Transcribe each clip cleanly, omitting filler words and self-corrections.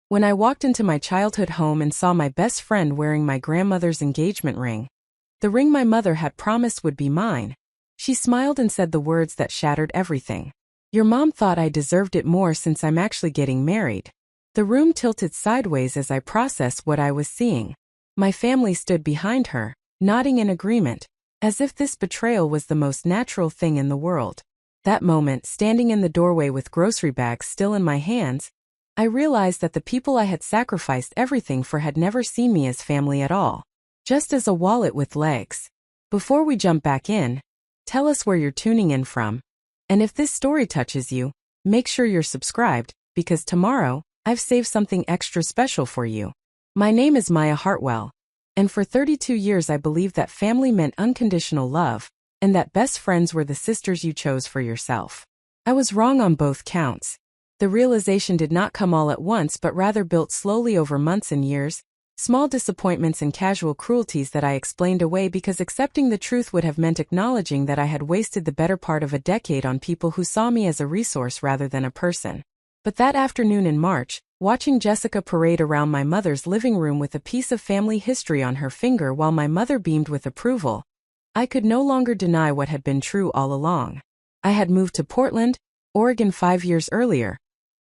When I walked into my childhood home and saw my best friend wearing my grandmother's engagement ring, the ring my mother had promised would be mine, she smiled and said the words that shattered everything. "Your mom thought I deserved it more since I'm actually getting married." The room tilted sideways as I processed what I was seeing. My family stood behind her, nodding in agreement, as if this betrayal was the most natural thing in the world. That moment, standing in the doorway with grocery bags still in my hands, I realized that the people I had sacrificed everything for had never seen me as family at all, just as a wallet with legs. Before we jump back in, tell us where you're tuning in from. And if this story touches you, make sure you're subscribed, because tomorrow, I've saved something extra special for you. My name is Maya Hartwell, and for 32 years I believed that family meant unconditional love, and that best friends were the sisters you chose for yourself. I was wrong on both counts. The realization did not come all at once but rather built slowly over months and years, small disappointments and casual cruelties that I explained away because accepting the truth would have meant acknowledging that I had wasted the better part of a decade on people who saw me as a resource rather than a person. But that afternoon in March, watching Jessica parade around my mother's living room with a piece of family history on her finger while my mother beamed with approval, I could no longer deny what had been true all along. I had moved to Portland, Oregon 5 years earlier,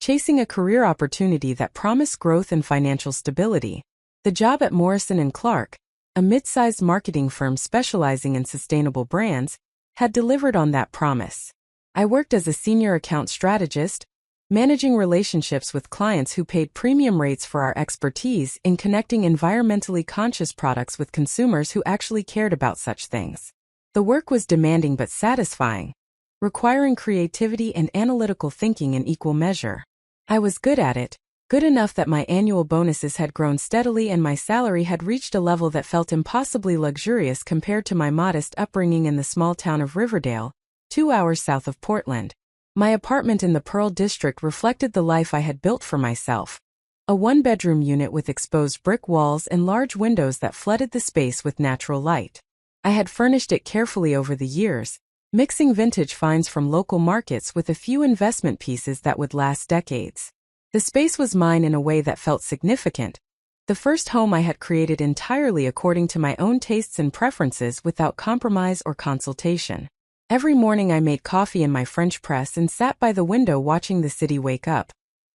chasing a career opportunity that promised growth and financial stability. The job at Morrison & Clark, a mid-sized marketing firm specializing in sustainable brands, had delivered on that promise. I worked as a senior account strategist, managing relationships with clients who paid premium rates for our expertise in connecting environmentally conscious products with consumers who actually cared about such things. The work was demanding but satisfying, requiring creativity and analytical thinking in equal measure. I was good at it, good enough that my annual bonuses had grown steadily and my salary had reached a level that felt impossibly luxurious compared to my modest upbringing in the small town of Riverdale, 2 hours south of Portland. My apartment in the Pearl District reflected the life I had built for myself. A one-bedroom unit with exposed brick walls and large windows that flooded the space with natural light. I had furnished it carefully over the years, mixing vintage finds from local markets with a few investment pieces that would last decades. The space was mine in a way that felt significant, the first home I had created entirely according to my own tastes and preferences without compromise or consultation. Every morning I made coffee in my French press and sat by the window watching the city wake up,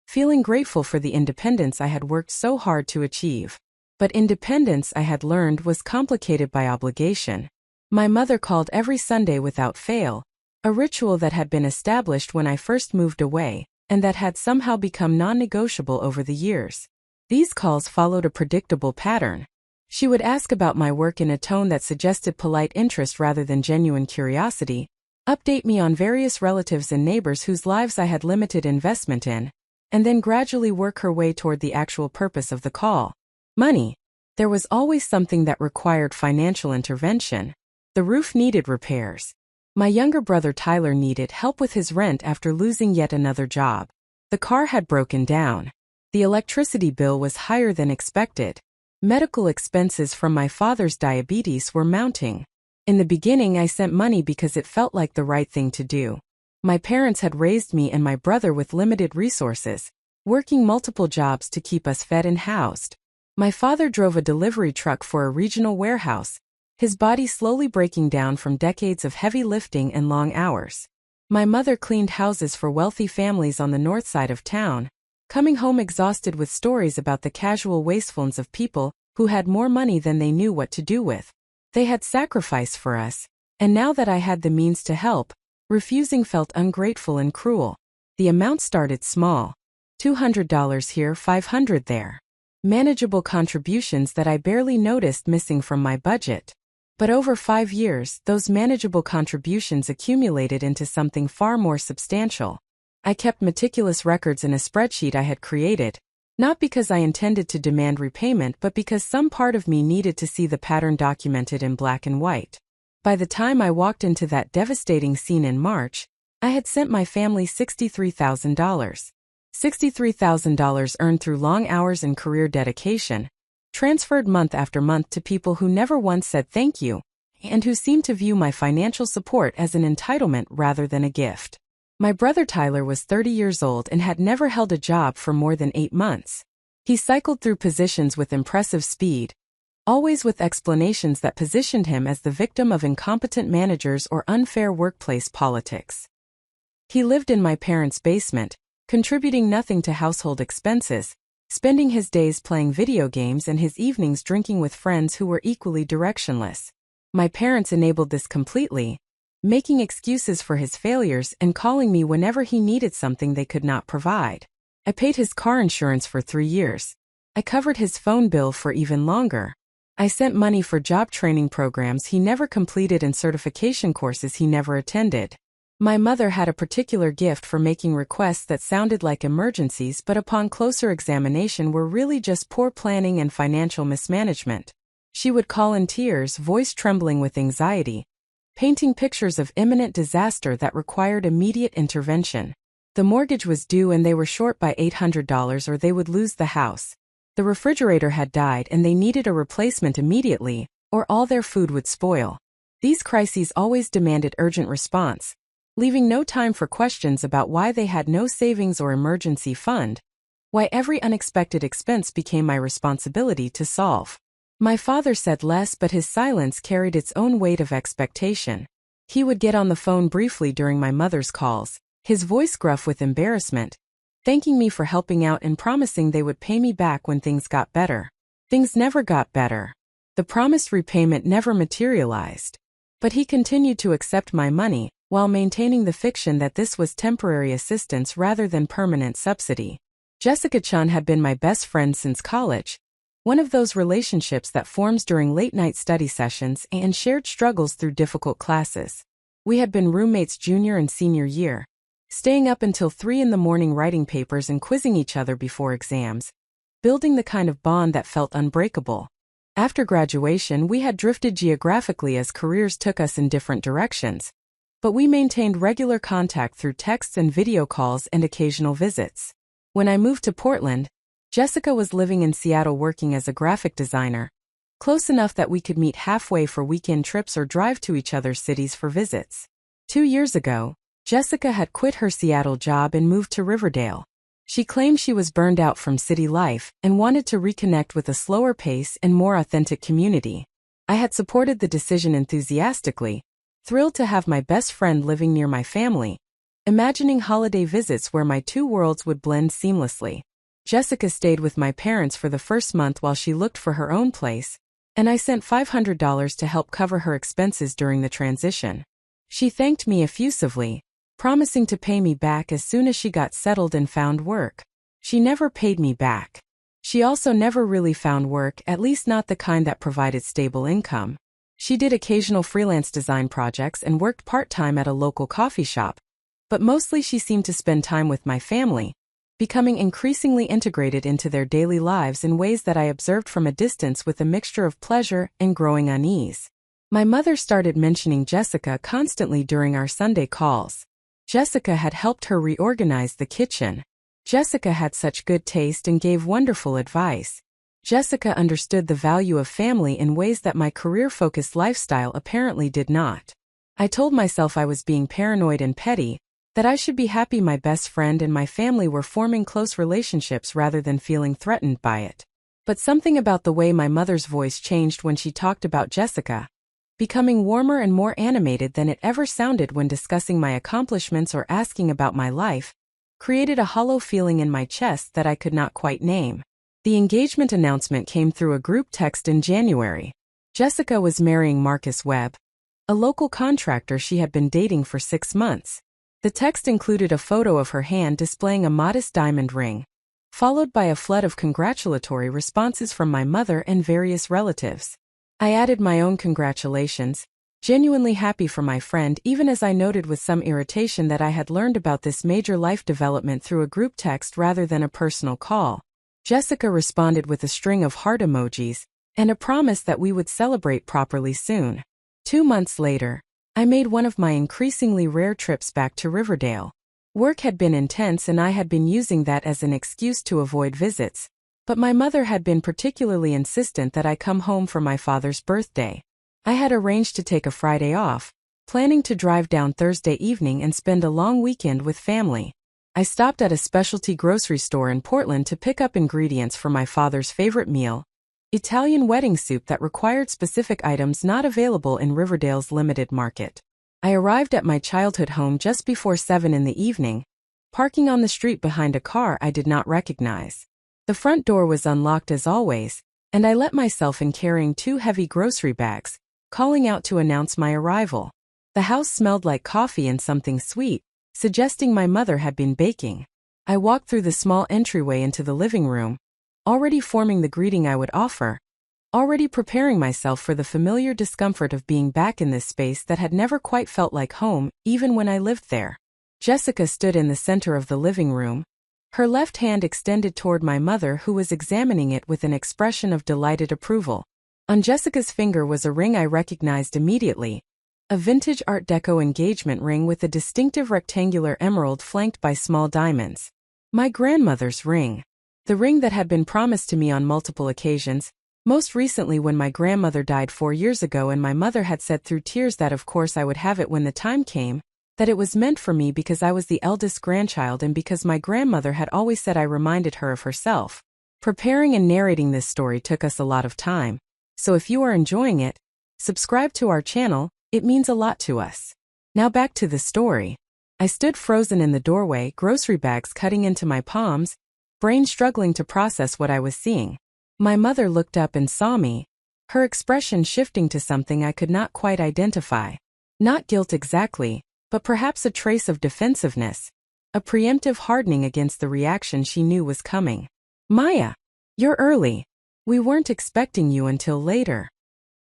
feeling grateful for the independence I had worked so hard to achieve. But independence, I had learned, was complicated by obligation. My mother called every Sunday without fail, a ritual that had been established when I first moved away, and that had somehow become non-negotiable over the years. These calls followed a predictable pattern. She would ask about my work in a tone that suggested polite interest rather than genuine curiosity, update me on various relatives and neighbors whose lives I had limited investment in, and then gradually work her way toward the actual purpose of the call. Money. There was always something that required financial intervention. The roof needed repairs. My younger brother Tyler needed help with his rent after losing yet another job. The car had broken down. The electricity bill was higher than expected. Medical expenses from my father's diabetes were mounting. In the beginning, I sent money because it felt like the right thing to do. My parents had raised me and my brother with limited resources, working multiple jobs to keep us fed and housed. My father drove a delivery truck for a regional warehouse, his body slowly breaking down from decades of heavy lifting and long hours. My mother cleaned houses for wealthy families on the north side of town, coming home exhausted with stories about the casual wastefulness of people who had more money than they knew what to do with. They had sacrificed for us, and now that I had the means to help, refusing felt ungrateful and cruel. The amount started small. $200 here, $500 there. Manageable contributions that I barely noticed missing from my budget. But over 5 years, those manageable contributions accumulated into something far more substantial. I kept meticulous records in a spreadsheet I had created, not because I intended to demand repayment but because some part of me needed to see the pattern documented in black and white. By the time I walked into that devastating scene in March, I had sent my family $63,000. $63,000 earned through long hours and career dedication, transferred month after month to people who never once said thank you, and who seemed to view my financial support as an entitlement rather than a gift. My brother Tyler was 30 years old and had never held a job for more than 8 months. He cycled through positions with impressive speed, always with explanations that positioned him as the victim of incompetent managers or unfair workplace politics. He lived in my parents' basement, contributing nothing to household expenses, spending his days playing video games and his evenings drinking with friends who were equally directionless. My parents enabled this completely, making excuses for his failures and calling me whenever he needed something they could not provide. I paid his car insurance for 3 years. I covered his phone bill for even longer. I sent money for job training programs he never completed and certification courses he never attended. My mother had a particular gift for making requests that sounded like emergencies but upon closer examination were really just poor planning and financial mismanagement. She would call in tears, voice trembling with anxiety, painting pictures of imminent disaster that required immediate intervention. The mortgage was due and they were short by $800 or they would lose the house. The refrigerator had died and they needed a replacement immediately, or all their food would spoil. These crises always demanded urgent response, leaving no time for questions about why they had no savings or emergency fund, why every unexpected expense became my responsibility to solve. My father said less, but his silence carried its own weight of expectation. He would get on the phone briefly during my mother's calls, his voice gruff with embarrassment, thanking me for helping out and promising they would pay me back when things got better. Things never got better. The promised repayment never materialized. But he continued to accept my money, while maintaining the fiction that this was temporary assistance rather than permanent subsidy. Jessica Chun had been my best friend since college, one of those relationships that forms during late-night study sessions and shared struggles through difficult classes. We had been roommates junior and senior year, staying up until 3 in the morning writing papers and quizzing each other before exams, building the kind of bond that felt unbreakable. After graduation, we had drifted geographically as careers took us in different directions, but we maintained regular contact through texts and video calls and occasional visits. When I moved to Portland, Jessica was living in Seattle working as a graphic designer, close enough that we could meet halfway for weekend trips or drive to each other's cities for visits. 2 years ago, Jessica had quit her Seattle job and moved to Riverdale. She claimed she was burned out from city life and wanted to reconnect with a slower pace and more authentic community. I had supported the decision enthusiastically, thrilled to have my best friend living near my family, imagining holiday visits where my two worlds would blend seamlessly. Jessica stayed with my parents for the first month while she looked for her own place, and I sent $500 to help cover her expenses during the transition. She thanked me effusively, promising to pay me back as soon as she got settled and found work. She never paid me back. She also never really found work, at least not the kind that provided stable income. She did occasional freelance design projects and worked part-time at a local coffee shop, but mostly she seemed to spend time with my family, becoming increasingly integrated into their daily lives in ways that I observed from a distance with a mixture of pleasure and growing unease. My mother started mentioning Jessica constantly during our Sunday calls. Jessica had helped her reorganize the kitchen. Jessica had such good taste and gave wonderful advice. Jessica understood the value of family in ways that my career-focused lifestyle apparently did not. I told myself I was being paranoid and petty, that I should be happy my best friend and my family were forming close relationships rather than feeling threatened by it. But something about the way my mother's voice changed when she talked about Jessica, becoming warmer and more animated than it ever sounded when discussing my accomplishments or asking about my life, created a hollow feeling in my chest that I could not quite name. The engagement announcement came through a group text in January. Jessica was marrying Marcus Webb, a local contractor she had been dating for 6 months. The text included a photo of her hand displaying a modest diamond ring, followed by a flood of congratulatory responses from my mother and various relatives. I added my own congratulations, genuinely happy for my friend, even as I noted with some irritation that I had learned about this major life development through a group text rather than a personal call. Jessica responded with a string of heart emojis and a promise that we would celebrate properly soon. 2 months later, I made one of my increasingly rare trips back to Riverdale. Work had been intense and I had been using that as an excuse to avoid visits, but my mother had been particularly insistent that I come home for my father's birthday. I had arranged to take a Friday off, planning to drive down Thursday evening and spend a long weekend with family. I stopped at a specialty grocery store in Portland to pick up ingredients for my father's favorite meal, Italian wedding soup that required specific items not available in Riverdale's limited market. I arrived at my childhood home just before 7 in the evening, parking on the street behind a car I did not recognize. The front door was unlocked as always, and I let myself in carrying 2 heavy grocery bags, calling out to announce my arrival. The house smelled like coffee and something sweet, suggesting my mother had been baking. I walked through the small entryway into the living room, already forming the greeting I would offer, already preparing myself for the familiar discomfort of being back in this space that had never quite felt like home, even when I lived there. Jessica stood in the center of the living room, her left hand extended toward my mother, who was examining it with an expression of delighted approval. On Jessica's finger was a ring I recognized immediately, a vintage Art Deco engagement ring with a distinctive rectangular emerald flanked by small diamonds. My grandmother's ring. The ring that had been promised to me on multiple occasions, most recently when my grandmother died 4 years ago, and my mother had said through tears that of course I would have it when the time came, that it was meant for me because I was the eldest grandchild and because my grandmother had always said I reminded her of herself. Preparing and narrating this story took us a lot of time, so if you are enjoying it, subscribe to our channel. It means a lot to us. Now back to the story. I stood frozen in the doorway, grocery bags cutting into my palms, brain struggling to process what I was seeing. My mother looked up and saw me, her expression shifting to something I could not quite identify. Not guilt exactly, but perhaps a trace of defensiveness, a preemptive hardening against the reaction she knew was coming. "Maya, you're early. We weren't expecting you until later."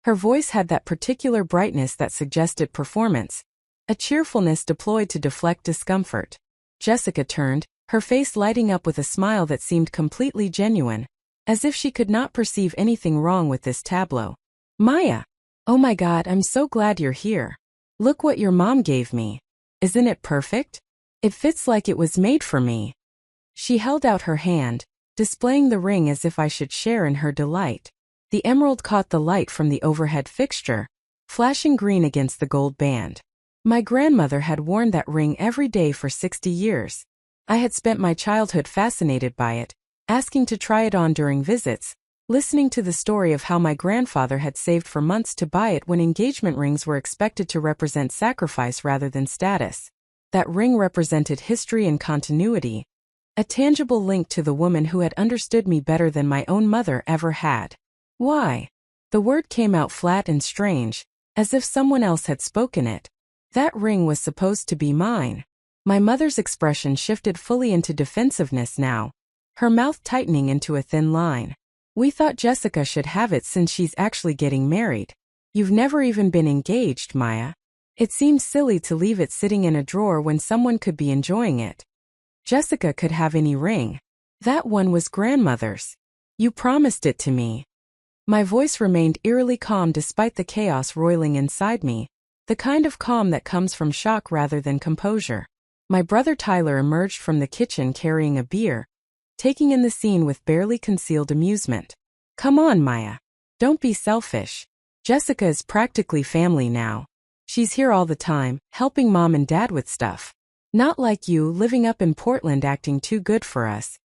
Her voice had that particular brightness that suggested performance, a cheerfulness deployed to deflect discomfort. Jessica turned, her face lighting up with a smile that seemed completely genuine, as if she could not perceive anything wrong with this tableau. "Maya! Oh my God, I'm so glad you're here. Look what your mom gave me. Isn't it perfect? It fits like it was made for me." She held out her hand, displaying the ring as if I should share in her delight. The emerald caught the light from the overhead fixture, flashing green against the gold band. My grandmother had worn that ring every day for 60 years. I had spent my childhood fascinated by it, asking to try it on during visits, listening to the story of how my grandfather had saved for months to buy it when engagement rings were expected to represent sacrifice rather than status. That ring represented history and continuity, a tangible link to the woman who had understood me better than my own mother ever had. "Why?" The word came out flat and strange, as if someone else had spoken it. That ring was supposed to be mine. My mother's expression shifted fully into defensiveness now, her mouth tightening into a thin line. "We thought Jessica should have it since she's actually getting married. You've never even been engaged, Maya. It seems silly to leave it sitting in a drawer when someone could be enjoying it. Jessica could have any ring. That one was grandmother's. You promised it to me." My voice remained eerily calm despite the chaos roiling inside me, the kind of calm that comes from shock rather than composure. My brother Tyler emerged from the kitchen carrying a beer, taking in the scene with barely concealed amusement. "Come on, Maya. Don't be selfish. Jessica is practically family now. She's here all the time, helping mom and dad with stuff. Not like you, living up in Portland acting too good for us."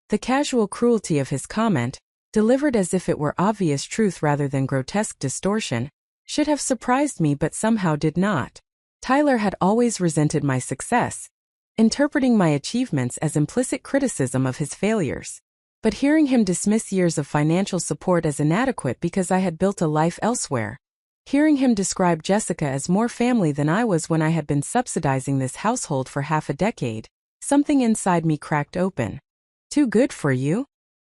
The casual cruelty of his comment, delivered as if it were obvious truth rather than grotesque distortion, should have surprised me but somehow did not. Tyler had always resented my success, interpreting my achievements as implicit criticism of his failures. But hearing him dismiss years of financial support as inadequate because I had built a life elsewhere, hearing him describe Jessica as more family than I was when I had been subsidizing this household for half a decade, something inside me cracked open. "Too good for you?"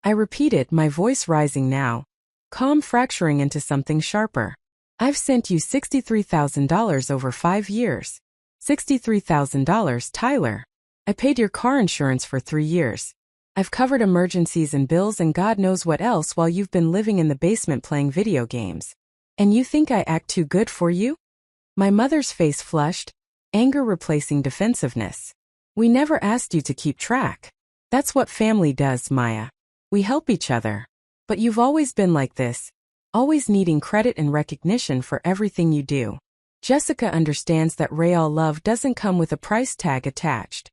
I repeated, my voice rising now, calm fracturing into something sharper. "I've sent you $63,000 over 5 years. $63,000, Tyler. I paid your car insurance for 3 years. I've covered emergencies and bills and God knows what else while you've been living in the basement playing video games. And you think I act too good for you?" My mother's face flushed, anger replacing defensiveness. "We never asked you to keep track. That's what family does, Maya. We help each other. But you've always been like this, always needing credit and recognition for everything you do. Jessica understands that real love doesn't come with a price tag attached.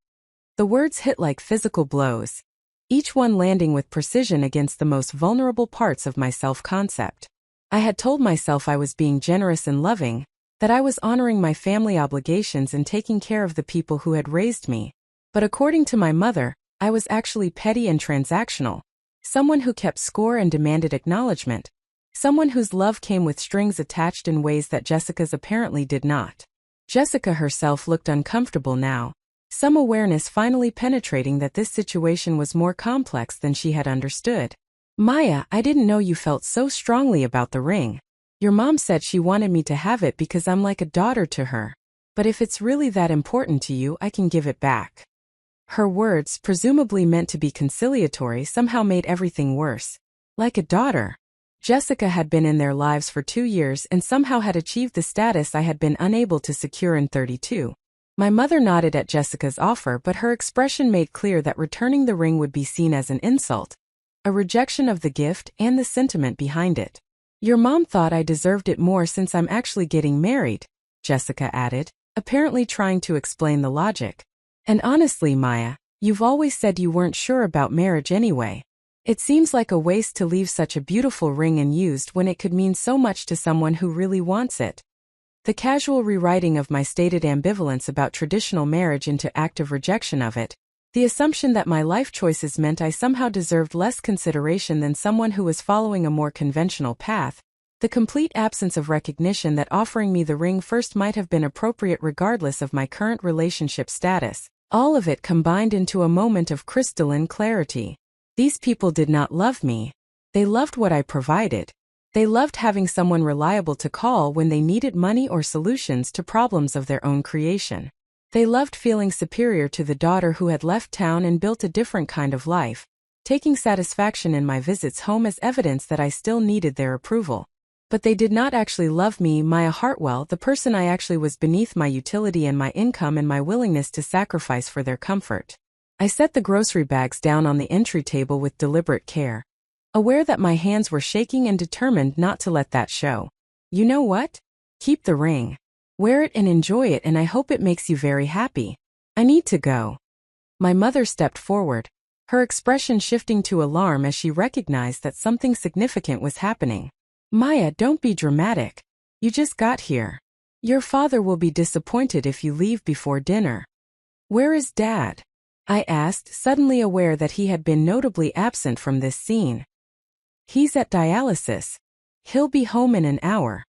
The words hit like physical blows, each one landing with precision against the most vulnerable parts of my self-concept. I had told myself I was being generous and loving, that I was honoring my family obligations and taking care of the people who had raised me. But according to my mother, I was actually petty and transactional, someone who kept score and demanded acknowledgement, someone whose love came with strings attached in ways that Jessica's apparently did not. Jessica herself looked uncomfortable now, some awareness finally penetrating that this situation was more complex than she had understood. Maya, I didn't know you felt so strongly about the ring. Your mom said she wanted me to have it because I'm like a daughter to her. But if it's really that important to you, I can give it back. Her words, presumably meant to be conciliatory, somehow made everything worse. Like a daughter. Jessica had been in their lives for 2 years and somehow had achieved the status I had been unable to secure in 32. My mother nodded at Jessica's offer, but her expression made clear that returning the ring would be seen as an insult, a rejection of the gift and the sentiment behind it. Your mom thought I deserved it more since I'm actually getting married, Jessica added, apparently trying to explain the logic. And honestly, Maya, you've always said you weren't sure about marriage anyway. It seems like a waste to leave such a beautiful ring unused when it could mean so much to someone who really wants it. The casual rewriting of my stated ambivalence about traditional marriage into active rejection of it, the assumption that my life choices meant I somehow deserved less consideration than someone who was following a more conventional path, the complete absence of recognition that offering me the ring first might have been appropriate regardless of my current relationship status, all of it combined into a moment of crystalline clarity. These people did not love me. They loved what I provided. They loved having someone reliable to call when they needed money or solutions to problems of their own creation. They loved feeling superior to the daughter who had left town and built a different kind of life, taking satisfaction in my visits home as evidence that I still needed their approval. But they did not actually love me, Maya Hartwell, the person I actually was, beneath my utility and my income and my willingness to sacrifice for their comfort. I set the grocery bags down on the entry table with deliberate care, aware that my hands were shaking and determined not to let that show. You know what? Keep the ring. Wear it and enjoy it, and I hope it makes you very happy. I need to go. My mother stepped forward, her expression shifting to alarm as she recognized that something significant was happening. Maya, don't be dramatic. You just got here. Your father will be disappointed if you leave before dinner. Where is Dad? I asked, suddenly aware that he had been notably absent from this scene. He's at dialysis. He'll be home in an hour.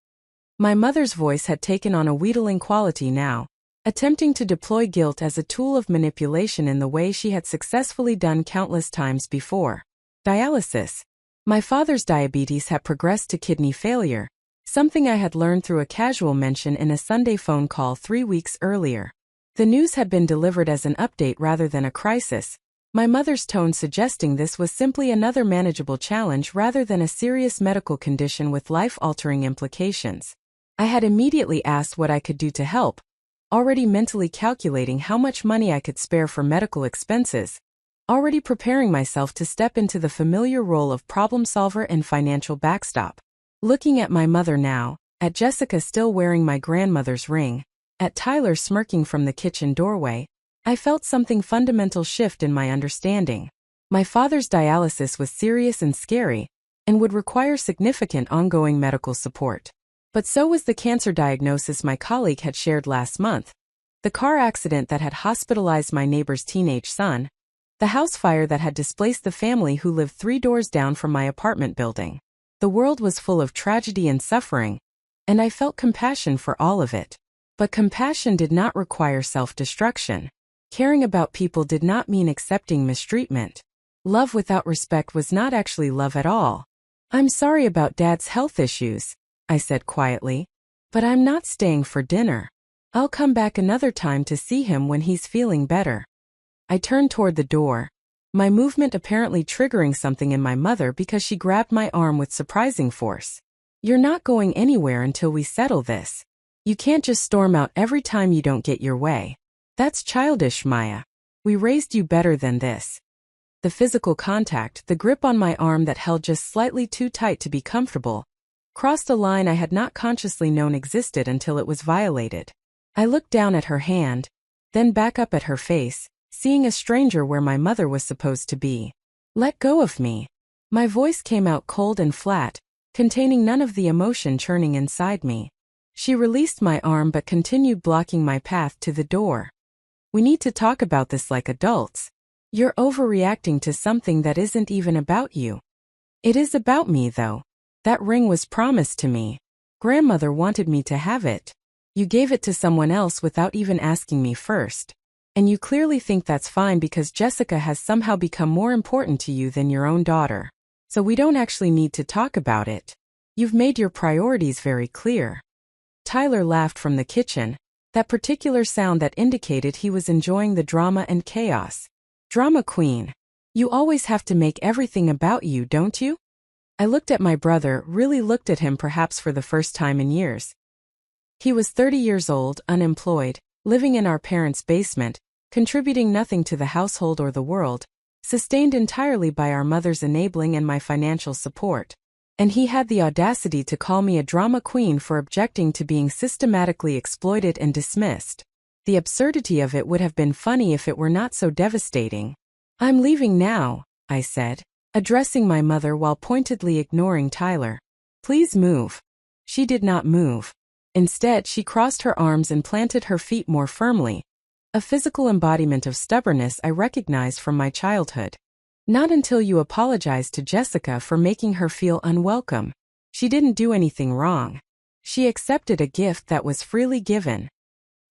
My mother's voice had taken on a wheedling quality now, attempting to deploy guilt as a tool of manipulation in the way she had successfully done countless times before. Dialysis. My father's diabetes had progressed to kidney failure, something I had learned through a casual mention in a Sunday phone call 3 weeks earlier. The news had been delivered as an update rather than a crisis, my mother's tone suggesting this was simply another manageable challenge rather than a serious medical condition with life-altering implications. I had immediately asked what I could do to help, already mentally calculating how much money I could spare for medical expenses, already preparing myself to step into the familiar role of problem solver and financial backstop. Looking at my mother now, at Jessica still wearing my grandmother's ring, at Tyler smirking from the kitchen doorway, I felt something fundamental shift in my understanding. My father's dialysis was serious and scary, and would require significant ongoing medical support. But so was the cancer diagnosis my colleague had shared last month, the car accident that had hospitalized my neighbor's teenage son, the house fire that had displaced the family who lived 3 doors down from my apartment building. The world was full of tragedy and suffering, and I felt compassion for all of it. But compassion did not require self-destruction. Caring about people did not mean accepting mistreatment. Love without respect was not actually love at all. I'm sorry about Dad's health issues, I said quietly, but I'm not staying for dinner. I'll come back another time to see him when he's feeling better. I turned toward the door, my movement apparently triggering something in my mother because she grabbed my arm with surprising force. You're not going anywhere until we settle this. You can't just storm out every time you don't get your way. That's childish, Maya. We raised you better than this. The physical contact, the grip on my arm that held just slightly too tight to be comfortable, crossed a line I had not consciously known existed until it was violated. I looked down at her hand, then back up at her face, Seeing a stranger where my mother was supposed to be. Let go of me. My voice came out cold and flat, containing none of the emotion churning inside me. She released my arm but continued blocking my path to the door. We need to talk about this like adults. You're overreacting to something that isn't even about you. It is about me, though. That ring was promised to me. Grandmother wanted me to have it. You gave it to someone else without even asking me first. And you clearly think that's fine because Jessica has somehow become more important to you than your own daughter. So we don't actually need to talk about it. You've made your priorities very clear. Tyler laughed from the kitchen, that particular sound that indicated he was enjoying the drama and chaos. Drama queen. You always have to make everything about you, don't you? I looked at my brother, really looked at him perhaps for the first time in years. He was 30 years old, unemployed, living in our parents' basement, contributing nothing to the household or the world, sustained entirely by our mother's enabling and my financial support. And he had the audacity to call me a drama queen for objecting to being systematically exploited and dismissed. The absurdity of it would have been funny if it were not so devastating. I'm leaving now, I said, addressing my mother while pointedly ignoring Tyler. Please move. She did not move. Instead, she crossed her arms and planted her feet more firmly. A physical embodiment of stubbornness I recognized from my childhood. Not until you apologized to Jessica for making her feel unwelcome. She didn't do anything wrong. She accepted a gift that was freely given.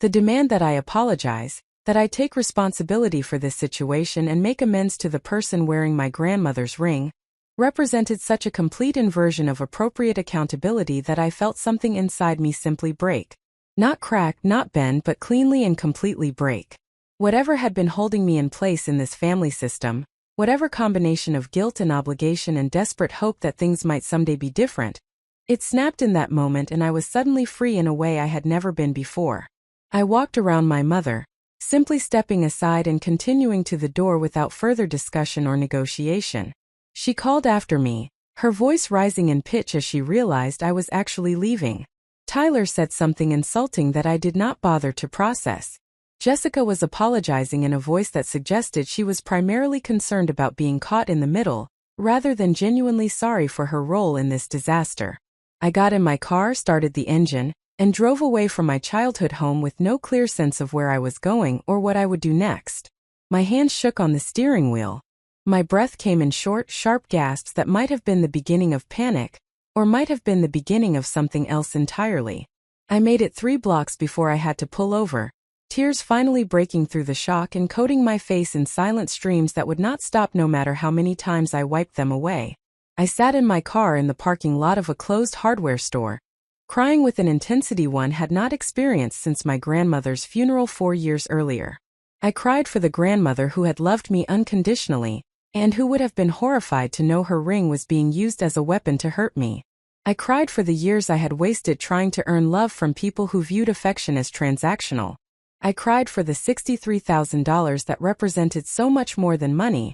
The demand that I apologize, that I take responsibility for this situation and make amends to the person wearing my grandmother's ring, represented such a complete inversion of appropriate accountability that I felt something inside me simply break. Not crack, not bend, but cleanly and completely break. Whatever had been holding me in place in this family system, whatever combination of guilt and obligation and desperate hope that things might someday be different, it snapped in that moment and I was suddenly free in a way I had never been before. I walked around my mother, simply stepping aside and continuing to the door without further discussion or negotiation. She called after me, her voice rising in pitch as she realized I was actually leaving. Tyler said something insulting that I did not bother to process. Jessica was apologizing in a voice that suggested she was primarily concerned about being caught in the middle, rather than genuinely sorry for her role in this disaster. I got in my car, started the engine, and drove away from my childhood home with no clear sense of where I was going or what I would do next. My hands shook on the steering wheel. My breath came in short, sharp gasps that might have been the beginning of panic, or might have been the beginning of something else entirely. I made it 3 blocks before I had to pull over, tears finally breaking through the shock and coating my face in silent streams that would not stop no matter how many times I wiped them away. I sat in my car in the parking lot of a closed hardware store, crying with an intensity one had not experienced since my grandmother's funeral 4 years earlier. I cried for the grandmother who had loved me unconditionally, and who would have been horrified to know her ring was being used as a weapon to hurt me. I cried for the years I had wasted trying to earn love from people who viewed affection as transactional. I cried for the $63,000 that represented so much more than money,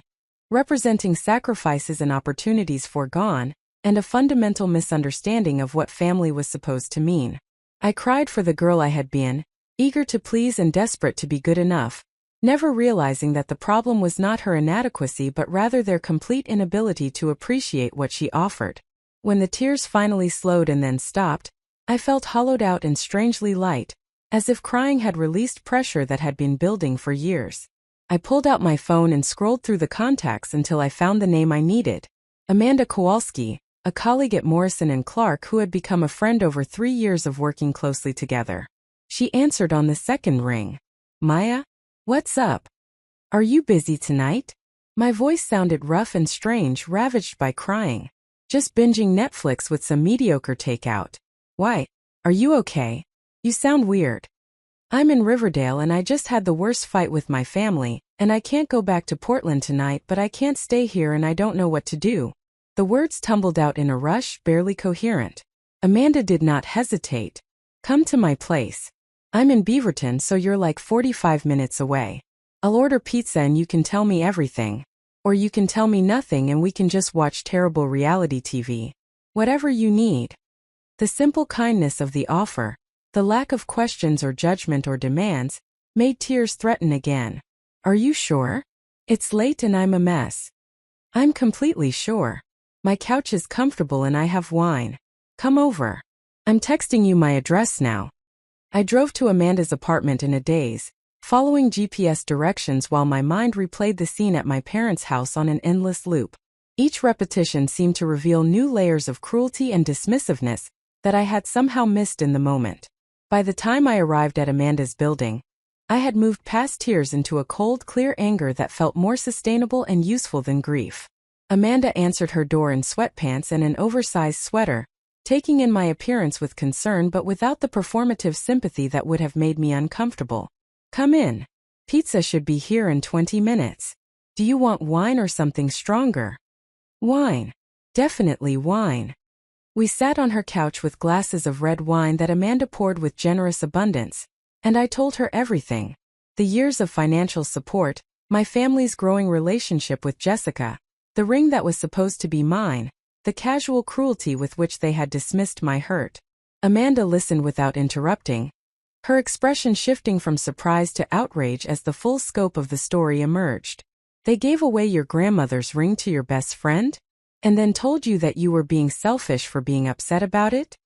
representing sacrifices and opportunities foregone, and a fundamental misunderstanding of what family was supposed to mean. I cried for the girl I had been, eager to please and desperate to be good enough, never realizing that the problem was not her inadequacy but rather their complete inability to appreciate what she offered. When the tears finally slowed and then stopped, I felt hollowed out and strangely light, as if crying had released pressure that had been building for years. I pulled out my phone and scrolled through the contacts until I found the name I needed. Amanda Kowalski, a colleague at Morrison & Clark who had become a friend over 3 years of working closely together. She answered on the second ring. Maya? What's up? Are you busy tonight? My voice sounded rough and strange, ravaged by crying. Just binging Netflix with some mediocre takeout. Why? Are you okay? You sound weird. I'm in Riverdale and I just had the worst fight with my family, and I can't go back to Portland tonight, but I can't stay here and I don't know what to do. The words tumbled out in a rush, barely coherent. Amanda did not hesitate. Come to my place. I'm in Beaverton, so you're like 45 minutes away. I'll order pizza and you can tell me everything. Or you can tell me nothing and we can just watch terrible reality TV. Whatever you need. The simple kindness of the offer, the lack of questions or judgment or demands, made tears threaten again. Are you sure? It's late and I'm a mess. I'm completely sure. My couch is comfortable and I have wine. Come over. I'm texting you my address now. I drove to Amanda's apartment in a daze, following GPS directions while my mind replayed the scene at my parents' house on an endless loop. Each repetition seemed to reveal new layers of cruelty and dismissiveness that I had somehow missed in the moment. By the time I arrived at Amanda's building, I had moved past tears into a cold, clear anger that felt more sustainable and useful than grief. Amanda answered her door in sweatpants and an oversized sweater, taking in my appearance with concern but without the performative sympathy that would have made me uncomfortable. Come in. Pizza should be here in 20 minutes. Do you want wine or something stronger? Wine. Definitely wine. We sat on her couch with glasses of red wine that Amanda poured with generous abundance, and I told her everything. The years of financial support, my family's growing relationship with Jessica, the ring that was supposed to be mine, the casual cruelty with which they had dismissed my hurt. Amanda listened without interrupting, her expression shifting from surprise to outrage as the full scope of the story emerged. They gave away your grandmother's ring to your best friend? And then told you that you were being selfish for being upset about it?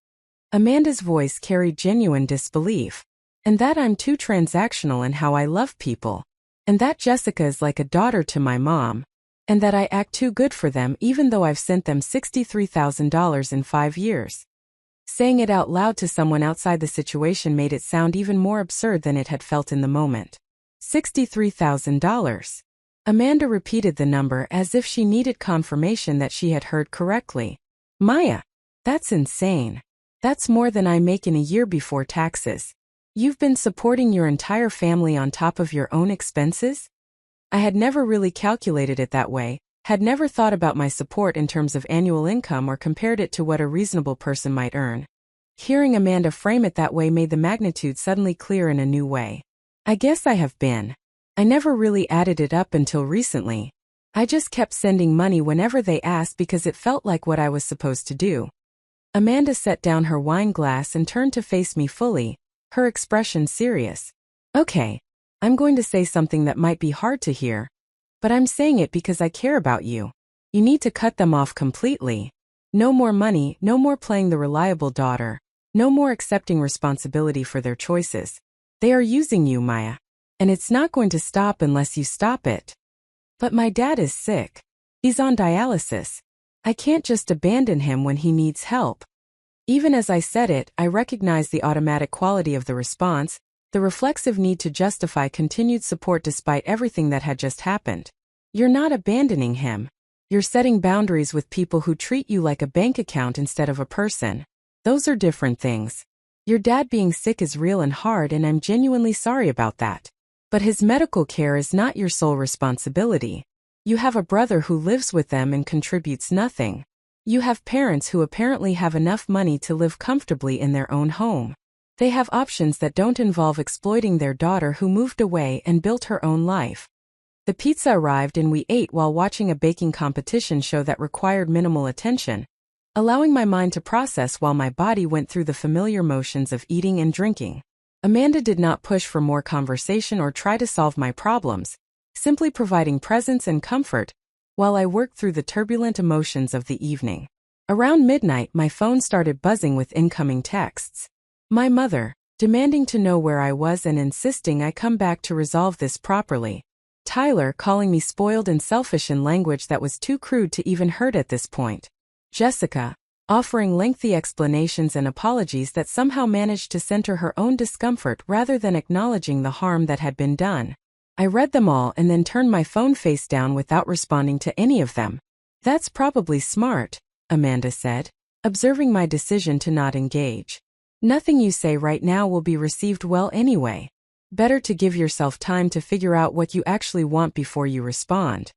Amanda's voice carried genuine disbelief. And that I'm too transactional in how I love people. And that Jessica is like a daughter to my mom. And that I act too good for them even though I've sent them $63,000 in 5 years. Saying it out loud to someone outside the situation made it sound even more absurd than it had felt in the moment. $63,000. Amanda repeated the number as if she needed confirmation that she had heard correctly. Maya, that's insane. That's more than I make in a year before taxes. You've been supporting your entire family on top of your own expenses? I had never really calculated it that way, had never thought about my support in terms of annual income or compared it to what a reasonable person might earn. Hearing Amanda frame it that way made the magnitude suddenly clear in a new way. I guess I have been. I never really added it up until recently. I just kept sending money whenever they asked because it felt like what I was supposed to do. Amanda set down her wine glass and turned to face me fully, her expression serious. Okay. I'm going to say something that might be hard to hear, but I'm saying it because I care about you. You need to cut them off completely. No more money, no more playing the reliable daughter, no more accepting responsibility for their choices. They are using you, Maya. And it's not going to stop unless you stop it. But my dad is sick. He's on dialysis. I can't just abandon him when he needs help. Even as I said it, I recognized the automatic quality of the response, the reflexive need to justify continued support despite everything that had just happened. You're not abandoning him. You're setting boundaries with people who treat you like a bank account instead of a person. Those are different things. Your dad being sick is real and hard, and I'm genuinely sorry about that. But his medical care is not your sole responsibility. You have a brother who lives with them and contributes nothing. You have parents who apparently have enough money to live comfortably in their own home. They have options that don't involve exploiting their daughter who moved away and built her own life. The pizza arrived and we ate while watching a baking competition show that required minimal attention, allowing my mind to process while my body went through the familiar motions of eating and drinking. Amanda did not push for more conversation or try to solve my problems, simply providing presence and comfort while I worked through the turbulent emotions of the evening. Around midnight, my phone started buzzing with incoming texts. My mother, demanding to know where I was and insisting I come back to resolve this properly. Tyler calling me spoiled and selfish in language that was too crude to even hurt at this point. Jessica, offering lengthy explanations and apologies that somehow managed to center her own discomfort rather than acknowledging the harm that had been done. I read them all and then turned my phone face down without responding to any of them. That's probably smart, Amanda said, observing my decision to not engage. Nothing you say right now will be received well anyway. Better to give yourself time to figure out what you actually want before you respond.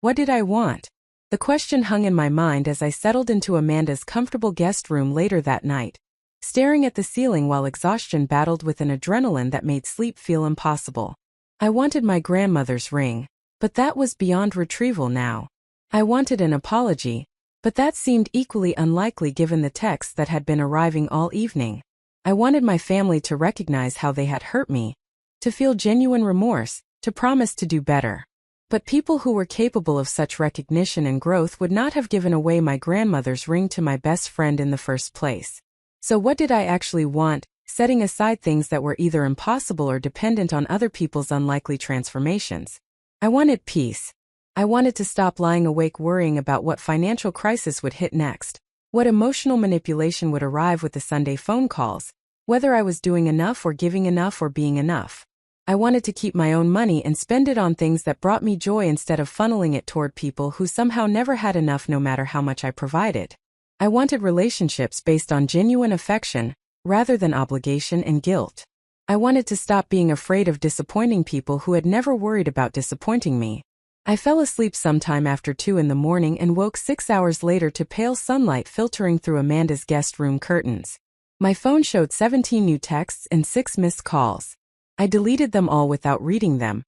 What did I want? The question hung in my mind as I settled into Amanda's comfortable guest room later that night, staring at the ceiling while exhaustion battled with an adrenaline that made sleep feel impossible. I wanted my grandmother's ring, but that was beyond retrieval now. I wanted an apology, but that seemed equally unlikely given the texts that had been arriving all evening. I wanted my family to recognize how they had hurt me, to feel genuine remorse, to promise to do better. But people who were capable of such recognition and growth would not have given away my grandmother's ring to my best friend in the first place. So what did I actually want, setting aside things that were either impossible or dependent on other people's unlikely transformations? I wanted peace. I wanted to stop lying awake worrying about what financial crisis would hit next, what emotional manipulation would arrive with the Sunday phone calls, whether I was doing enough or giving enough or being enough. I wanted to keep my own money and spend it on things that brought me joy instead of funneling it toward people who somehow never had enough no matter how much I provided. I wanted relationships based on genuine affection, rather than obligation and guilt. I wanted to stop being afraid of disappointing people who had never worried about disappointing me. I fell asleep sometime after 2 in the morning and woke 6 hours later to pale sunlight filtering through Amanda's guest room curtains. My phone showed 17 new texts and 6 missed calls. I deleted them all without reading them.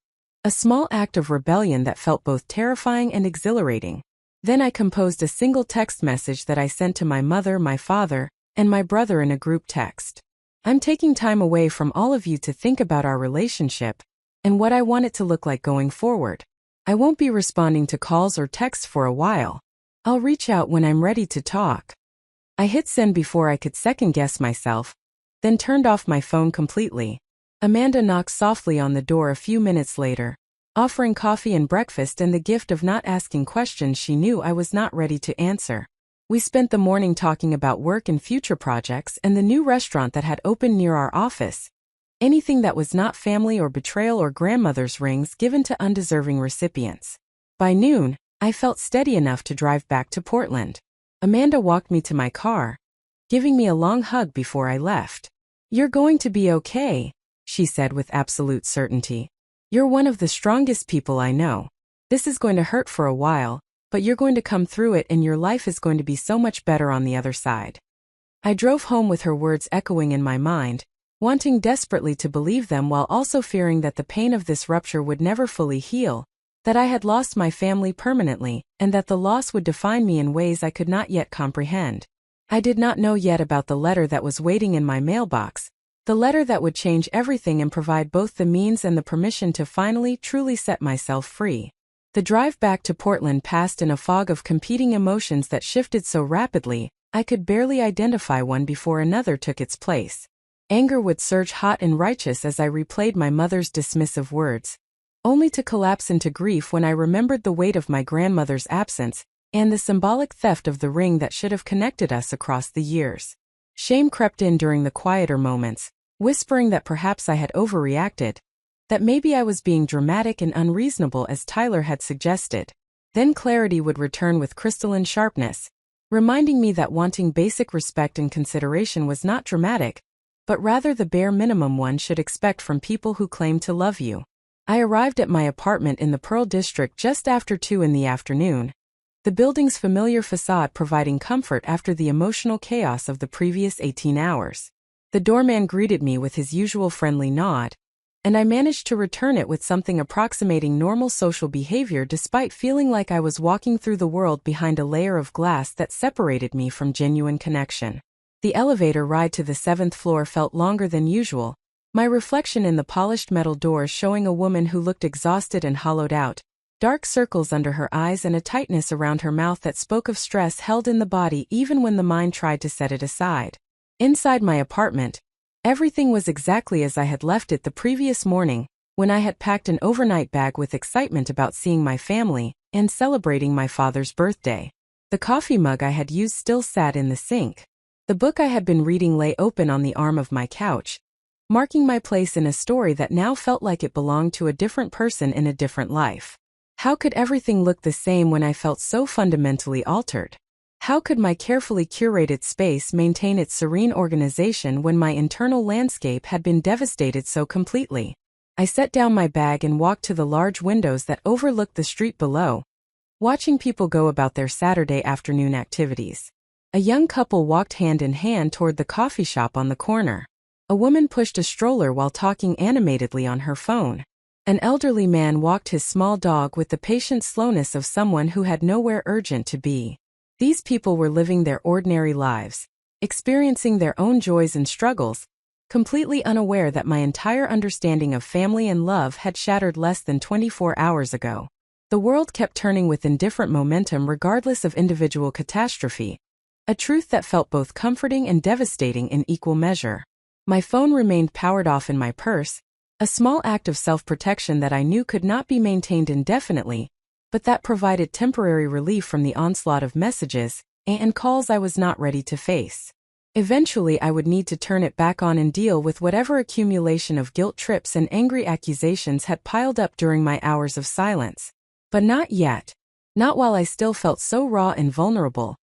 A small act of rebellion that felt both terrifying and exhilarating. Then I composed a single text message that I sent to my mother, my father, and my brother in a group text. I'm taking time away from all of you to think about our relationship and what I want it to look like going forward. I won't be responding to calls or texts for a while. I'll reach out when I'm ready to talk. I hit send before I could second-guess myself, then turned off my phone completely. Amanda knocked softly on the door a few minutes later, offering coffee and breakfast and the gift of not asking questions she knew I was not ready to answer. We spent the morning talking about work and future projects and the new restaurant that had opened near our office. Anything that was not family or betrayal or grandmother's rings given to undeserving recipients. By noon, I felt steady enough to drive back to Portland. Amanda walked me to my car, giving me a long hug before I left. "You're going to be okay," she said with absolute certainty. "You're one of the strongest people I know. This is going to hurt for a while, but you're going to come through it and your life is going to be so much better on the other side." I drove home with her words echoing in my mind, wanting desperately to believe them while also fearing that the pain of this rupture would never fully heal, that I had lost my family permanently, and that the loss would define me in ways I could not yet comprehend. I did not know yet about the letter that was waiting in my mailbox, the letter that would change everything and provide both the means and the permission to finally, truly set myself free. The drive back to Portland passed in a fog of competing emotions that shifted so rapidly, I could barely identify one before another took its place. Anger would surge hot and righteous as I replayed my mother's dismissive words, only to collapse into grief when I remembered the weight of my grandmother's absence and the symbolic theft of the ring that should have connected us across the years. Shame crept in during the quieter moments, whispering that perhaps I had overreacted, that maybe I was being dramatic and unreasonable as Tyler had suggested. Then clarity would return with crystalline sharpness, reminding me that wanting basic respect and consideration was not dramatic, but rather the bare minimum one should expect from people who claim to love you. I arrived at my apartment in the Pearl District just after 2 in the afternoon, the building's familiar facade providing comfort after the emotional chaos of the previous 18 hours. The doorman greeted me with his usual friendly nod, and I managed to return it with something approximating normal social behavior despite feeling like I was walking through the world behind a layer of glass that separated me from genuine connection. The elevator ride to the 7th floor felt longer than usual, my reflection in the polished metal doors showing a woman who looked exhausted and hollowed out, dark circles under her eyes and a tightness around her mouth that spoke of stress held in the body even when the mind tried to set it aside. Inside my apartment, everything was exactly as I had left it the previous morning, when I had packed an overnight bag with excitement about seeing my family and celebrating my father's birthday. The coffee mug I had used still sat in the sink. The book I had been reading lay open on the arm of my couch, marking my place in a story that now felt like it belonged to a different person in a different life. How could everything look the same when I felt so fundamentally altered? How could my carefully curated space maintain its serene organization when my internal landscape had been devastated so completely? I set down my bag and walked to the large windows that overlooked the street below, watching people go about their Saturday afternoon activities. A young couple walked hand in hand toward the coffee shop on the corner. A woman pushed a stroller while talking animatedly on her phone. An elderly man walked his small dog with the patient slowness of someone who had nowhere urgent to be. These people were living their ordinary lives, experiencing their own joys and struggles, completely unaware that my entire understanding of family and love had shattered less than 24 hours ago. The world kept turning with indifferent momentum regardless of individual catastrophe, a truth that felt both comforting and devastating in equal measure. My phone remained powered off in my purse, a small act of self-protection that I knew could not be maintained indefinitely, but that provided temporary relief from the onslaught of messages and calls I was not ready to face. Eventually, I would need to turn it back on and deal with whatever accumulation of guilt trips and angry accusations had piled up during my hours of silence. But not yet. Not while I still felt so raw and vulnerable,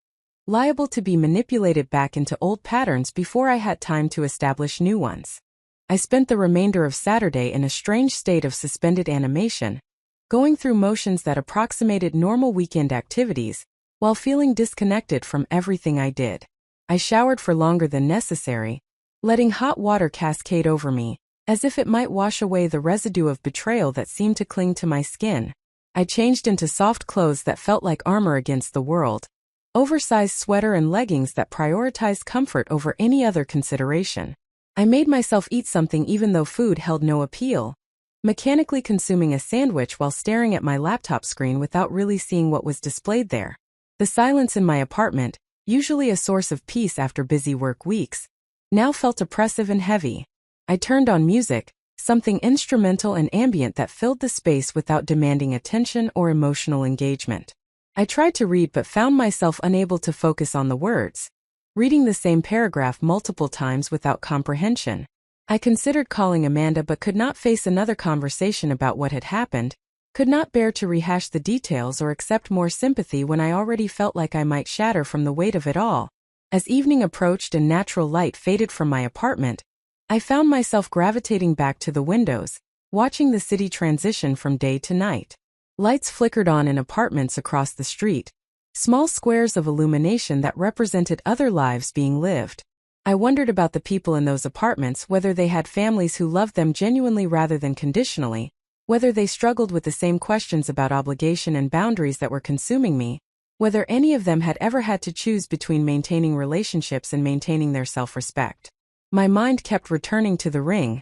liable to be manipulated back into old patterns before I had time to establish new ones. I spent the remainder of Saturday in a strange state of suspended animation, going through motions that approximated normal weekend activities, while feeling disconnected from everything I did. I showered for longer than necessary, letting hot water cascade over me, as if it might wash away the residue of betrayal that seemed to cling to my skin. I changed into soft clothes that felt like armor against the world, oversized sweater and leggings that prioritized comfort over any other consideration. I made myself eat something even though food held no appeal, mechanically consuming a sandwich while staring at my laptop screen without really seeing what was displayed there. The silence in my apartment, usually a source of peace after busy work weeks, now felt oppressive and heavy. I turned on music, something instrumental and ambient that filled the space without demanding attention or emotional engagement. I tried to read but found myself unable to focus on the words, reading the same paragraph multiple times without comprehension. I considered calling Amanda but could not face another conversation about what had happened, could not bear to rehash the details or accept more sympathy when I already felt like I might shatter from the weight of it all. As evening approached and natural light faded from my apartment, I found myself gravitating back to the windows, watching the city transition from day to night. Lights flickered on in apartments across the street, small squares of illumination that represented other lives being lived. I wondered about the people in those apartments, whether they had families who loved them genuinely rather than conditionally, whether they struggled with the same questions about obligation and boundaries that were consuming me, whether any of them had ever had to choose between maintaining relationships and maintaining their self-respect. My mind kept returning to the ring,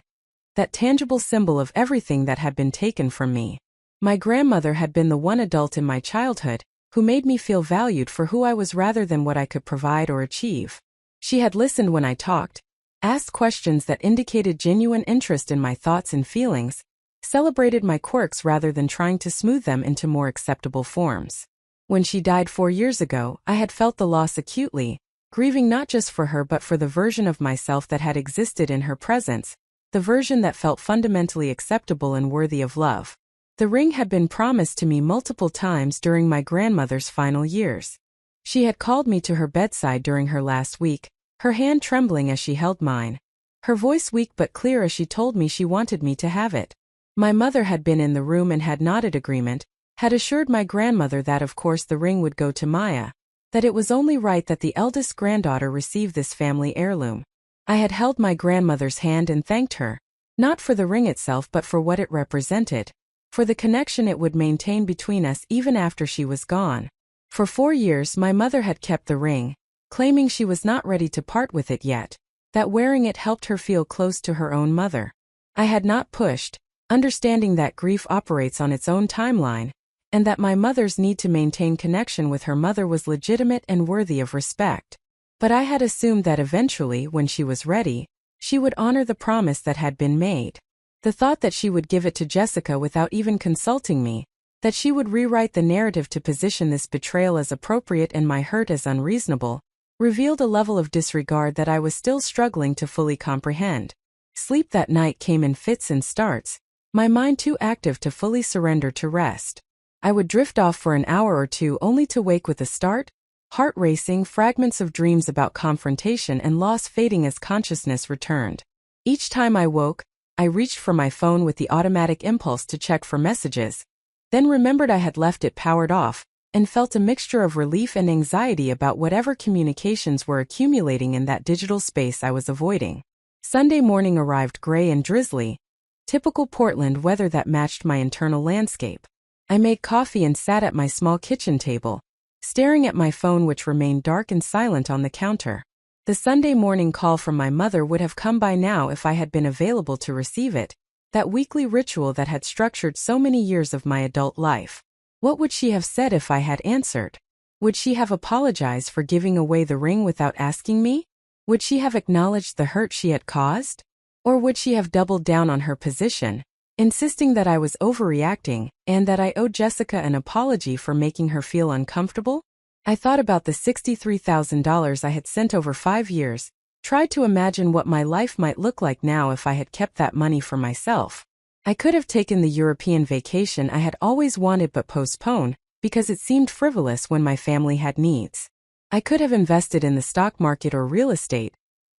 that tangible symbol of everything that had been taken from me. My grandmother had been the one adult in my childhood who made me feel valued for who I was rather than what I could provide or achieve. She had listened when I talked, asked questions that indicated genuine interest in my thoughts and feelings, celebrated my quirks rather than trying to smooth them into more acceptable forms. When she died 4 years ago, I had felt the loss acutely, grieving not just for her but for the version of myself that had existed in her presence, the version that felt fundamentally acceptable and worthy of love. The ring had been promised to me multiple times during my grandmother's final years. She had called me to her bedside during her last week, her hand trembling as she held mine, her voice weak but clear as she told me she wanted me to have it. My mother had been in the room and had nodded agreement, had assured my grandmother that of course the ring would go to Maya, that it was only right that the eldest granddaughter receive this family heirloom. I had held my grandmother's hand and thanked her, not for the ring itself but for what it represented, for the connection it would maintain between us even after she was gone. For 4 years my mother had kept the ring, claiming she was not ready to part with it yet, that wearing it helped her feel close to her own mother. I had not pushed, understanding that grief operates on its own timeline, and that my mother's need to maintain connection with her mother was legitimate and worthy of respect. But I had assumed that eventually, when she was ready, she would honor the promise that had been made. The thought that she would give it to Jessica without even consulting me, that she would rewrite the narrative to position this betrayal as appropriate and my hurt as unreasonable, revealed a level of disregard that I was still struggling to fully comprehend. Sleep that night came in fits and starts, my mind too active to fully surrender to rest. I would drift off for an hour or two only to wake with a start, heart racing, fragments of dreams about confrontation and loss fading as consciousness returned. Each time I woke, I reached for my phone with the automatic impulse to check for messages, then remembered I had left it powered off, and felt a mixture of relief and anxiety about whatever communications were accumulating in that digital space I was avoiding. Sunday morning arrived gray and drizzly, typical Portland weather that matched my internal landscape. I made coffee and sat at my small kitchen table, staring at my phone which remained dark and silent on the counter. The Sunday morning call from my mother would have come by now if I had been available to receive it, that weekly ritual that had structured so many years of my adult life. What would she have said if I had answered? Would she have apologized for giving away the ring without asking me? Would she have acknowledged the hurt she had caused? Or would she have doubled down on her position, insisting that I was overreacting and that I owed Jessica an apology for making her feel uncomfortable? I thought about the $63,000 I had sent over 5 years, tried to imagine what my life might look like now if I had kept that money for myself. I could have taken the European vacation I had always wanted but postponed, because it seemed frivolous when my family had needs. I could have invested in the stock market or real estate,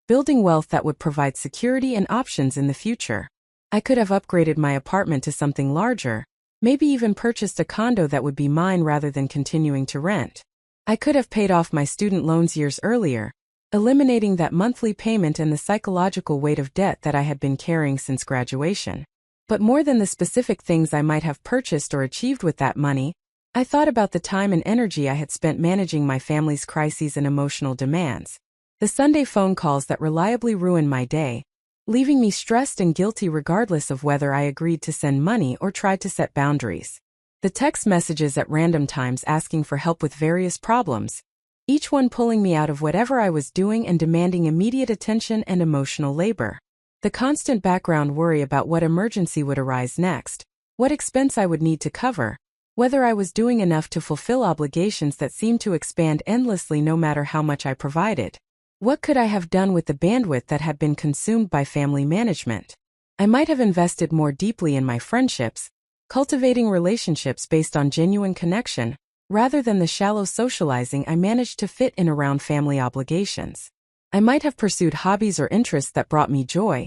building wealth that would provide security and options in the future. I could have upgraded my apartment to something larger, maybe even purchased a condo that would be mine rather than continuing to rent. I could have paid off my student loans years earlier, eliminating that monthly payment and the psychological weight of debt that I had been carrying since graduation. But more than the specific things I might have purchased or achieved with that money, I thought about the time and energy I had spent managing my family's crises and emotional demands. The Sunday phone calls that reliably ruined my day, leaving me stressed and guilty regardless of whether I agreed to send money or tried to set boundaries. The text messages at random times asking for help with various problems, each one pulling me out of whatever I was doing and demanding immediate attention and emotional labor. The constant background worry about what emergency would arise next, what expense I would need to cover, whether I was doing enough to fulfill obligations that seemed to expand endlessly no matter how much I provided. What could I have done with the bandwidth that had been consumed by family management? I might have invested more deeply in my friendships, cultivating relationships based on genuine connection, rather than the shallow socializing I managed to fit in around family obligations. I might have pursued hobbies or interests that brought me joy,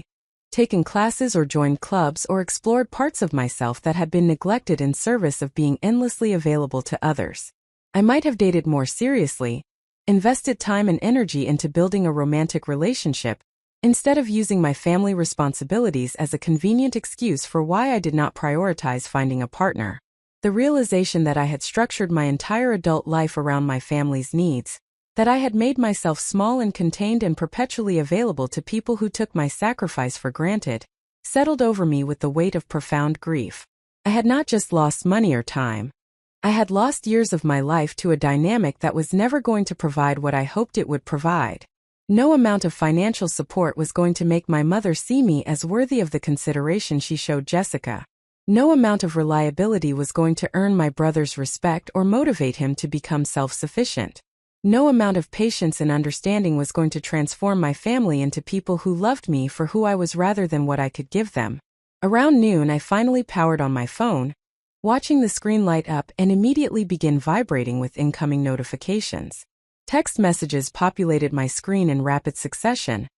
taken classes or joined clubs or explored parts of myself that had been neglected in service of being endlessly available to others. I might have dated more seriously, invested time and energy into building a romantic relationship, instead of using my family responsibilities as a convenient excuse for why I did not prioritize finding a partner. The realization that I had structured my entire adult life around my family's needs, that I had made myself small and contained and perpetually available to people who took my sacrifice for granted, settled over me with the weight of profound grief. I had not just lost money or time. I had lost years of my life to a dynamic that was never going to provide what I hoped it would provide. No amount of financial support was going to make my mother see me as worthy of the consideration she showed Jessica. No amount of reliability was going to earn my brother's respect or motivate him to become self-sufficient. No amount of patience and understanding was going to transform my family into people who loved me for who I was rather than what I could give them. Around noon, I finally powered on my phone, watching the screen light up and immediately begin vibrating with incoming notifications. Text messages populated my screen in rapid succession,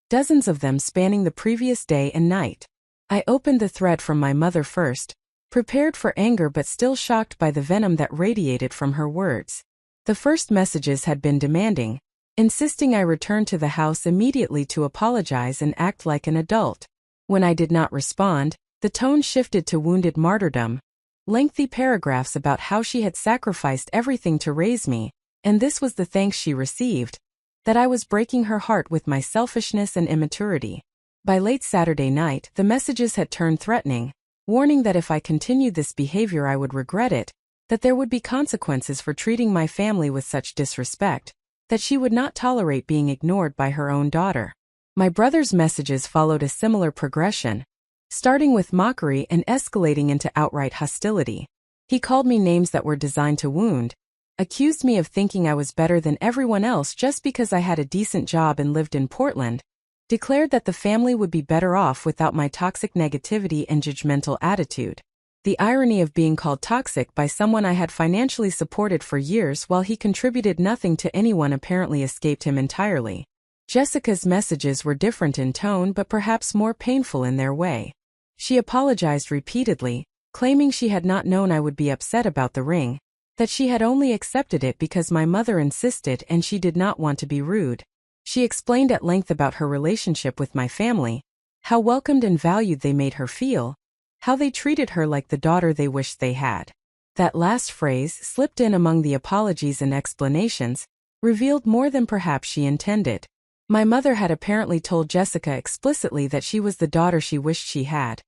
dozens of them spanning the previous day and night. I opened the thread from my mother first, prepared for anger but still shocked by the venom that radiated from her words. The first messages had been demanding, insisting I return to the house immediately to apologize and act like an adult. When I did not respond, the tone shifted to wounded martyrdom, lengthy paragraphs about how she had sacrificed everything to raise me, and this was the thanks she received, that I was breaking her heart with my selfishness and immaturity. By late Saturday night, the messages had turned threatening, warning that if I continued this behavior I would regret it, that there would be consequences for treating my family with such disrespect, that she would not tolerate being ignored by her own daughter. My brother's messages followed a similar progression, starting with mockery and escalating into outright hostility. He called me names that were designed to wound, accused me of thinking I was better than everyone else just because I had a decent job and lived in Portland, declared that the family would be better off without my toxic negativity and judgmental attitude. The irony of being called toxic by someone I had financially supported for years while he contributed nothing to anyone apparently escaped him entirely. Jessica's messages were different in tone but perhaps more painful in their way. She apologized repeatedly, claiming she had not known I would be upset about the ring, that she had only accepted it because my mother insisted and she did not want to be rude. She explained at length about her relationship with my family, how welcomed and valued they made her feel, how they treated her like the daughter they wished they had. That last phrase, slipped in among the apologies and explanations, revealed more than perhaps she intended. My mother had apparently told Jessica explicitly that she was the daughter she wished she had.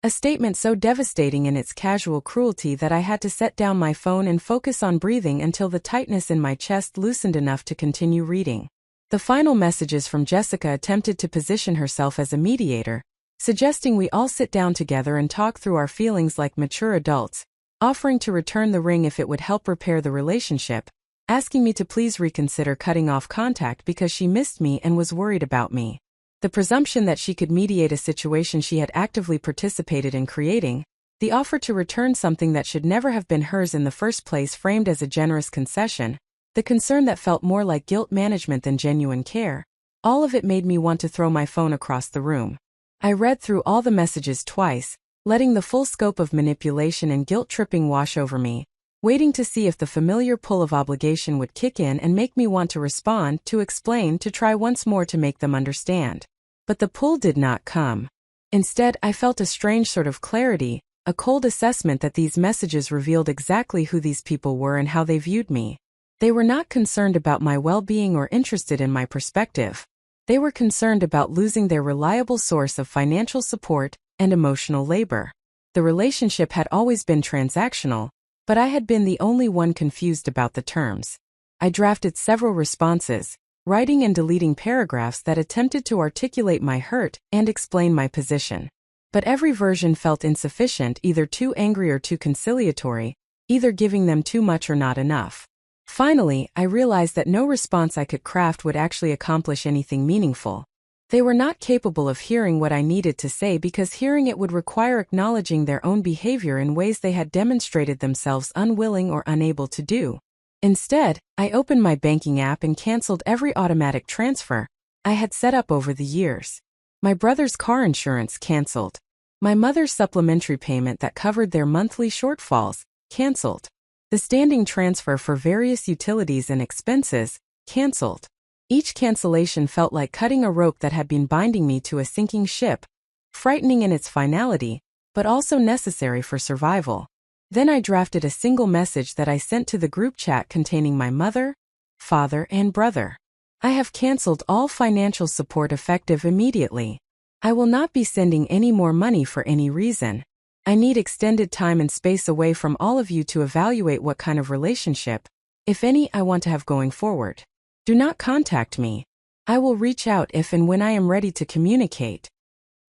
A statement so devastating in its casual cruelty that I had to set down my phone and focus on breathing until the tightness in my chest loosened enough to continue reading. The final messages from Jessica attempted to position herself as a mediator, suggesting we all sit down together and talk through our feelings like mature adults, offering to return the ring if it would help repair the relationship, asking me to please reconsider cutting off contact because she missed me and was worried about me. The presumption that she could mediate a situation she had actively participated in creating, the offer to return something that should never have been hers in the first place framed as a generous concession, the concern that felt more like guilt management than genuine care, all of it made me want to throw my phone across the room. I read through all the messages twice, letting the full scope of manipulation and guilt-tripping wash over me, waiting to see if the familiar pull of obligation would kick in and make me want to respond, to explain, to try once more to make them understand. But the pull did not come. Instead, I felt a strange sort of clarity, a cold assessment that these messages revealed exactly who these people were and how they viewed me. They were not concerned about my well-being or interested in my perspective. They were concerned about losing their reliable source of financial support and emotional labor. The relationship had always been transactional, but I had been the only one confused about the terms. I drafted several responses, writing and deleting paragraphs that attempted to articulate my hurt and explain my position. But every version felt insufficient, either too angry or too conciliatory, either giving them too much or not enough. Finally, I realized that no response I could craft would actually accomplish anything meaningful. They were not capable of hearing what I needed to say because hearing it would require acknowledging their own behavior in ways they had demonstrated themselves unwilling or unable to do. Instead, I opened my banking app and canceled every automatic transfer I had set up over the years. My brother's car insurance canceled. My mother's supplementary payment that covered their monthly shortfalls canceled. The standing transfer for various utilities and expenses canceled. Each cancellation felt like cutting a rope that had been binding me to a sinking ship, frightening in its finality, but also necessary for survival. Then I drafted a single message that I sent to the group chat containing my mother, father, and brother. I have canceled all financial support effective immediately. I will not be sending any more money for any reason. I need extended time and space away from all of you to evaluate what kind of relationship, if any, I want to have going forward. Do not contact me. I will reach out if and when I am ready to communicate.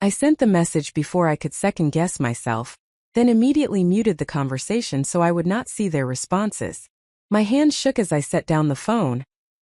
I sent the message before I could second-guess myself, then immediately muted the conversation so I would not see their responses. My hands shook as I set down the phone,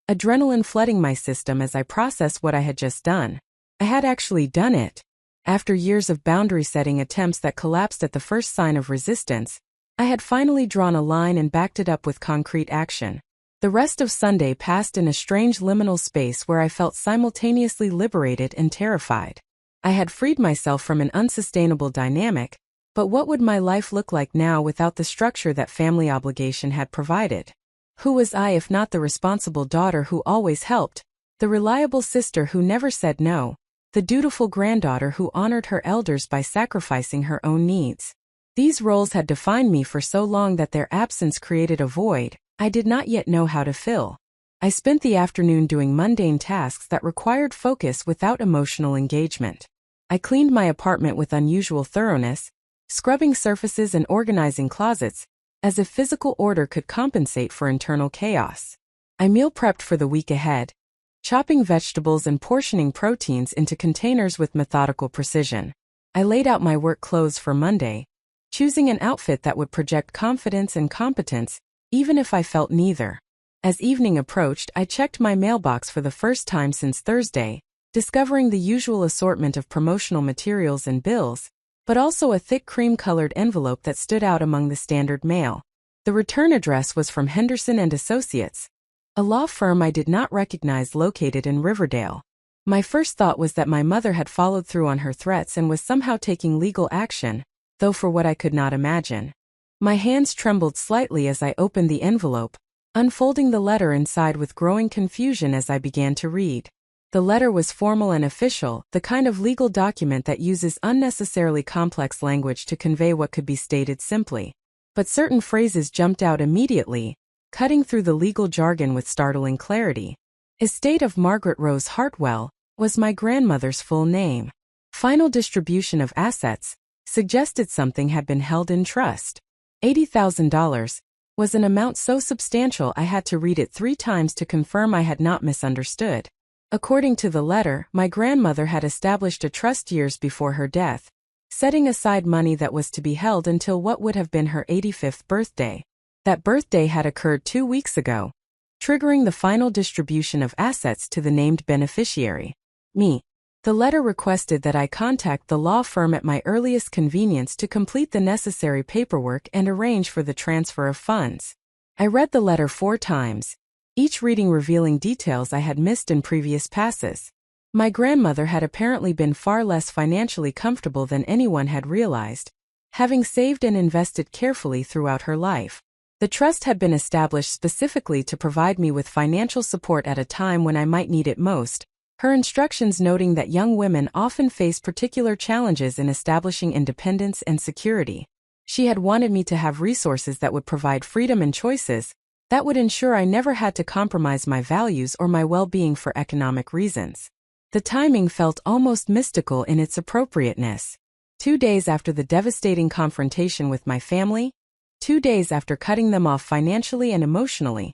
adrenaline flooding my system as I processed what I had just done. I had actually done it. After years of boundary-setting attempts that collapsed at the first sign of resistance, I had finally drawn a line and backed it up with concrete action. The rest of Sunday passed in a strange liminal space where I felt simultaneously liberated and terrified. I had freed myself from an unsustainable dynamic, but what would my life look like now without the structure that family obligation had provided? Who was I if not the responsible daughter who always helped, the reliable sister who never said no, the dutiful granddaughter who honored her elders by sacrificing her own needs? These roles had defined me for so long that their absence created a void I did not yet know how to fill. I spent the afternoon doing mundane tasks that required focus without emotional engagement. I cleaned my apartment with unusual thoroughness, scrubbing surfaces and organizing closets, as if physical order could compensate for internal chaos. I meal prepped for the week ahead, chopping vegetables and portioning proteins into containers with methodical precision. I laid out my work clothes for Monday, choosing an outfit that would project confidence and competence, even if I felt neither. As evening approached, I checked my mailbox for the first time since Thursday, discovering the usual assortment of promotional materials and bills, but also a thick cream-colored envelope that stood out among the standard mail. The return address was from Henderson and Associates, a law firm I did not recognize located in Riverdale. My first thought was that my mother had followed through on her threats and was somehow taking legal action, though for what I could not imagine. My hands trembled slightly as I opened the envelope, unfolding the letter inside with growing confusion as I began to read. The letter was formal and official, the kind of legal document that uses unnecessarily complex language to convey what could be stated simply. But certain phrases jumped out immediately, cutting through the legal jargon with startling clarity. Estate of Margaret Rose Hartwell was my grandmother's full name. Final distribution of assets suggested something had been held in trust. $80,000 was an amount so substantial I had to read it 3 times to confirm I had not misunderstood. According to the letter, my grandmother had established a trust years before her death, setting aside money that was to be held until what would have been her 85th birthday. That birthday had occurred 2 weeks ago, triggering the final distribution of assets to the named beneficiary, me. The letter requested that I contact the law firm at my earliest convenience to complete the necessary paperwork and arrange for the transfer of funds. I read the letter 4 times, each reading revealing details I had missed in previous passes. My grandmother had apparently been far less financially comfortable than anyone had realized, having saved and invested carefully throughout her life. The trust had been established specifically to provide me with financial support at a time when I might need it most, her instructions noting that young women often face particular challenges in establishing independence and security. She had wanted me to have resources that would provide freedom and choices that would ensure I never had to compromise my values or my well-being for economic reasons. The timing felt almost mystical in its appropriateness. 2 days after the devastating confrontation with my family, 2 days after cutting them off financially and emotionally,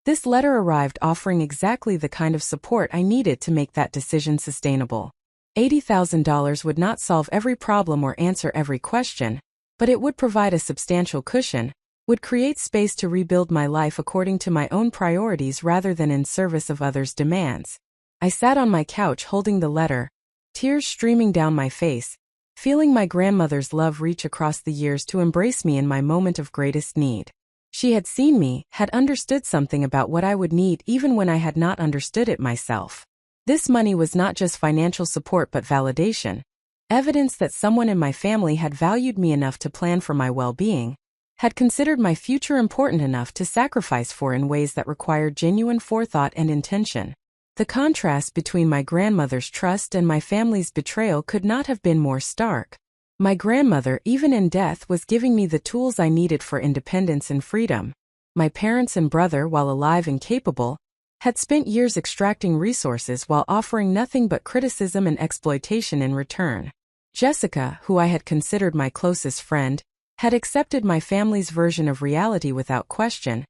this letter arrived offering exactly the kind of support I needed to make that decision sustainable. $80,000 would not solve every problem or answer every question, but it would provide a substantial cushion, would create space to rebuild my life according to my own priorities rather than in service of others' demands. I sat on my couch holding the letter, tears streaming down my face, feeling my grandmother's love reach across the years to embrace me in my moment of greatest need. She had seen me, had understood something about what I would need even when I had not understood it myself. This money was not just financial support but validation, evidence that someone in my family had valued me enough to plan for my well-being, had considered my future important enough to sacrifice for in ways that required genuine forethought and intention. The contrast between my grandmother's trust and my family's betrayal could not have been more stark. My grandmother, even in death, was giving me the tools I needed for independence and freedom. My parents and brother, while alive and capable, had spent years extracting resources while offering nothing but criticism and exploitation in return. Jessica, who I had considered my closest friend, had accepted my family's version of reality without question,